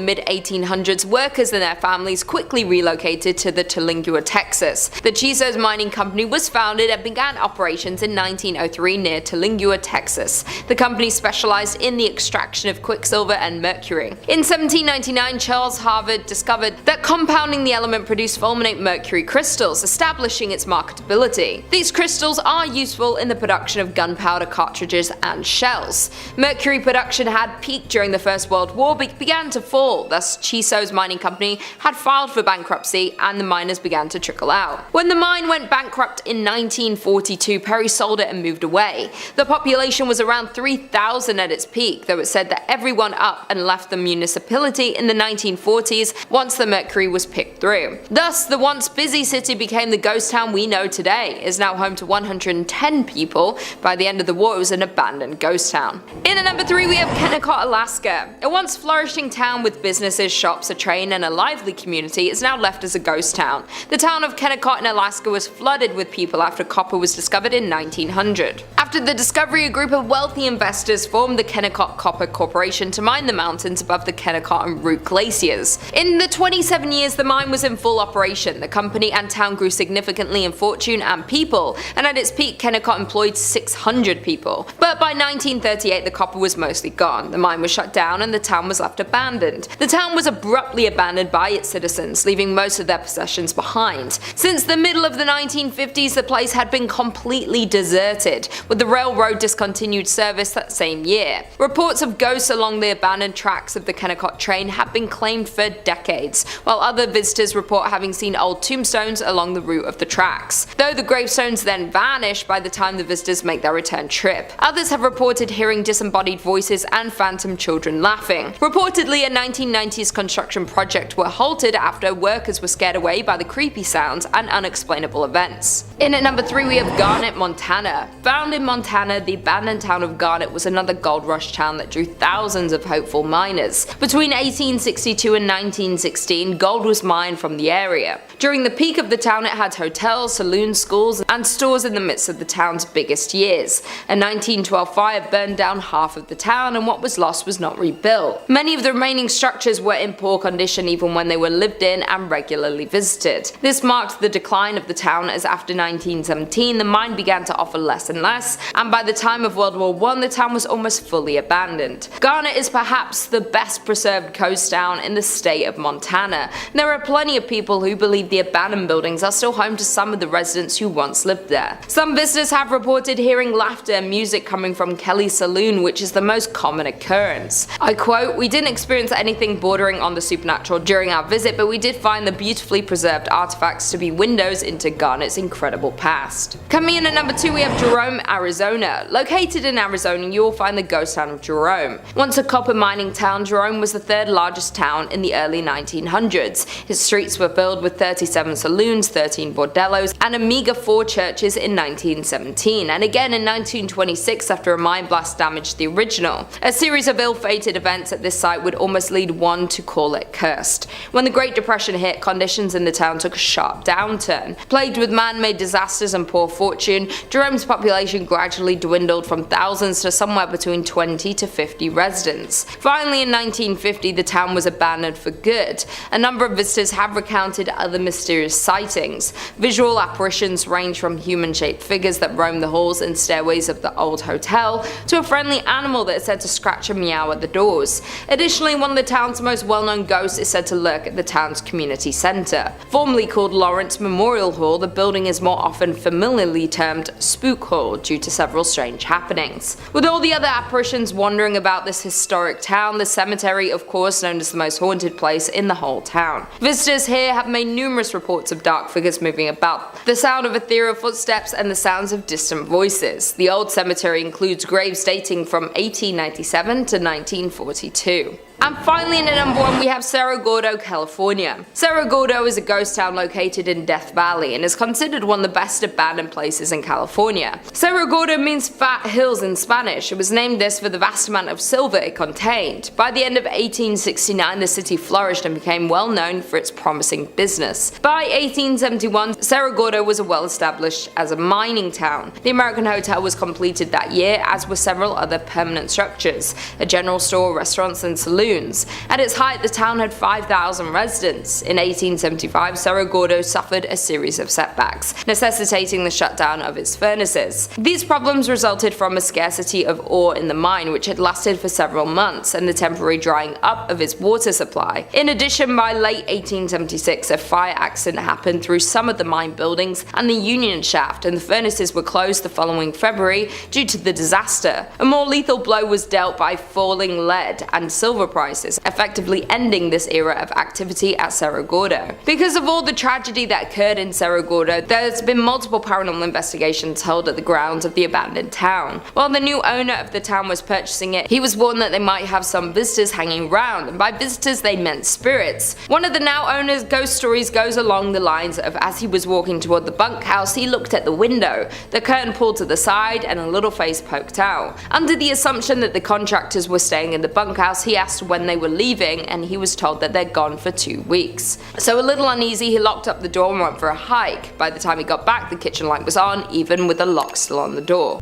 mid-1800s, workers and their families quickly relocated to the Terlingua, Texas. The Chisos Mining Company was founded and began operations in 1903 near Terlingua, Texas. The company specialized in the extraction of quicksilver and mercury. In 1799, Charles Harvard discovered that compounding the element produced fulminate mercury crystals, establishing its marketability. These crystals are useful in the production of gunpowder cartridges and shells. Mercury production had peaked during the First World War but began to fall, thus Chisos Mining Company had filed for bankruptcy and the miners began to trickle out. When the mine went bankrupt in 1942, Perry sold it and moved away. The population was around 3,000 at its peak, though it said that everyone up and left the municipality in the 1940s once the mercury was picked through. Thus, the once busy city became the ghost town we know today. It is now home to 110 people. By the end of the war, it was an abandoned ghost town. In at number 3, we have Kennecott, Alaska. A once flourishing town with businesses, shops, a train, and a lively community is now left as a ghost town. The town of Kennecott in Alaska was flooded with people after copper was discovered in 1900. After the discovery, a group of wealthy investors formed the Kennecott Copper Corporation to mine the mountains above the Kennecott and Root glaciers. In the 27 years the mine was in full operation, the company and town grew significantly in fortune and people, and at its peak Kennecott employed 600 people. But by 1938 the copper was mostly gone, the mine was shut down and the town was was left abandoned. The town was abruptly abandoned by its citizens, leaving most of their possessions behind. Since the middle of the 1950s, the place had been completely deserted, with the railroad discontinued service that same year. Reports of ghosts along the abandoned tracks of the Kennecott train have been claimed for decades, while other visitors report having seen old tombstones along the route of the tracks, though the gravestones then vanish by the time the visitors make their return trip. Others have reported hearing disembodied voices and phantom children laughing. Reportedly, a 1990s construction project were halted after workers were scared away by the creepy sounds and unexplainable events. In at number 3 we have Garnet, Montana. Found in Montana, the abandoned town of Garnet was another gold rush town that drew thousands of hopeful miners. Between 1862 and 1916, gold was mined from the area. During the peak of the town, it had hotels, saloons, schools, and stores in the midst of the town's biggest years. A 1912 fire burned down half of the town, and what was lost was not rebuilt. Many of the remaining structures were in poor condition even when they were lived in and regularly visited. This marked the decline of the town, as after 1917 the mine began to offer less and less, and by the time of World War I the town was almost fully abandoned. Garnet is perhaps the best preserved coast town in the state of Montana. There are plenty of people who believe the abandoned buildings are still home to some of the residents who once lived there. Some visitors have reported hearing laughter and music coming from Kelly's Saloon, which is the most common occurrence. I quote, "We didn't experience anything bordering on the supernatural during our visit, but we did find the beautifully preserved artifacts to be windows into Garnet's incredible past." Coming in at number 2 we have Jerome, Arizona. Located in Arizona, you will find the ghost town of Jerome. Once a copper mining town, Jerome was the third largest town in the early 1900s. Its streets were filled with 37 saloons, 13 bordellos, and a meager 4 churches in 1917, and again in 1926 after a mine blast damaged the original. A series of ill-fated events at this site would almost lead one to call it cursed. When the Great Depression hit, conditions in the town took a sharp downturn. Plagued with man-made disasters and poor fortune, Jerome's population gradually dwindled from thousands to somewhere between 20 to 50 residents. Finally, in 1950, the town was abandoned for good. A number of visitors have recounted other mysterious sightings. Visual apparitions range from human-shaped figures that roam the halls and stairways of the old hotel to a friendly animal that is said to scratch and meow at the doors. Additionally, one of the town's most well-known ghosts is said to lurk at the town's community center. Formerly called Lawrence Memorial Hall, the building is more often familiarly termed Spook Hall due to several strange happenings. With all the other apparitions wandering about this historic town, the cemetery, of course, known as the most haunted place in the whole town. Visitors here have made numerous reports of dark figures moving about, the sound of ethereal footsteps, and the sounds of distant voices. The old cemetery includes graves dating from 1897 to 1942. And finally, in at number 1 we have Cerro Gordo, California. Cerro Gordo is a ghost town located in Death Valley and is considered one of the best abandoned places in California. Cerro Gordo means fat hills in Spanish. It was named this for the vast amount of silver it contained. By the end of 1869 the city flourished and became well known for its promising business. By 1871 Cerro Gordo was well established as a mining town. The American Hotel was completed that year, as were several other permanent structures, a general store, restaurants and saloons. At its height, the town had 5,000 residents. In 1875, Cerro Gordo suffered a series of setbacks, necessitating the shutdown of its furnaces. These problems resulted from a scarcity of ore in the mine, which had lasted for several months, and the temporary drying up of its water supply. In addition, by late 1876, a fire accident happened through some of the mine buildings and the union shaft, and the furnaces were closed the following February due to the disaster. A more lethal blow was dealt by falling lead and silver prices, effectively ending this era of activity at Cerro Gordo. Because of all the tragedy that occurred in Cerro Gordo, there's been multiple paranormal investigations held at the grounds of the abandoned town. While the new owner of the town was purchasing it, he was warned that they might have some visitors hanging around, and by visitors they meant spirits. One of the now owner's ghost stories goes along the lines of, as he was walking toward the bunkhouse, he looked at the window, the curtain pulled to the side and a little face poked out. Under the assumption that the contractors were staying in the bunkhouse, he asked when they were leaving, and he was told that they're gone for 2 weeks. So a little uneasy, he locked up the door and went for a hike. By the time he got back, the kitchen light was on, even with the lock still on the door.